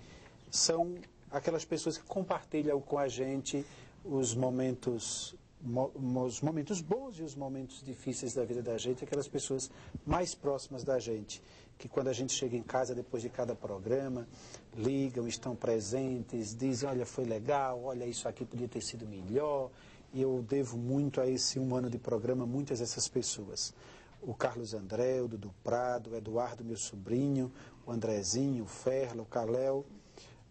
são aquelas pessoas que compartilham com a gente os momentos bons e os momentos difíceis da vida da gente, aquelas pessoas mais próximas da gente, que quando a gente chega em casa depois de cada programa, ligam, estão presentes, dizem, olha, foi legal, olha, isso aqui podia ter sido melhor, e eu devo muito a esse 1 ano de programa, muitas dessas pessoas. O Carlos André, o Dudu Prado, o Eduardo, meu sobrinho, o Andrezinho, o Ferla, o Caléu,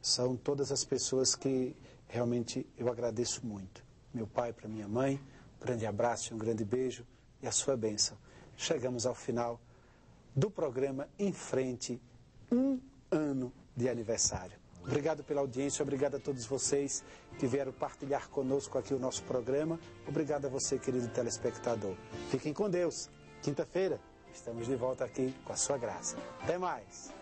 são todas as pessoas que realmente eu agradeço muito. Meu pai para minha mãe, um grande abraço e um grande beijo e a sua bênção. Chegamos ao final do programa Em Frente, 1 ano de aniversário. Obrigado pela audiência, obrigado a todos vocês que vieram partilhar conosco aqui o nosso programa. Obrigado a você, querido telespectador. Fiquem com Deus. Quinta-feira, estamos de volta aqui com a sua graça. Até mais.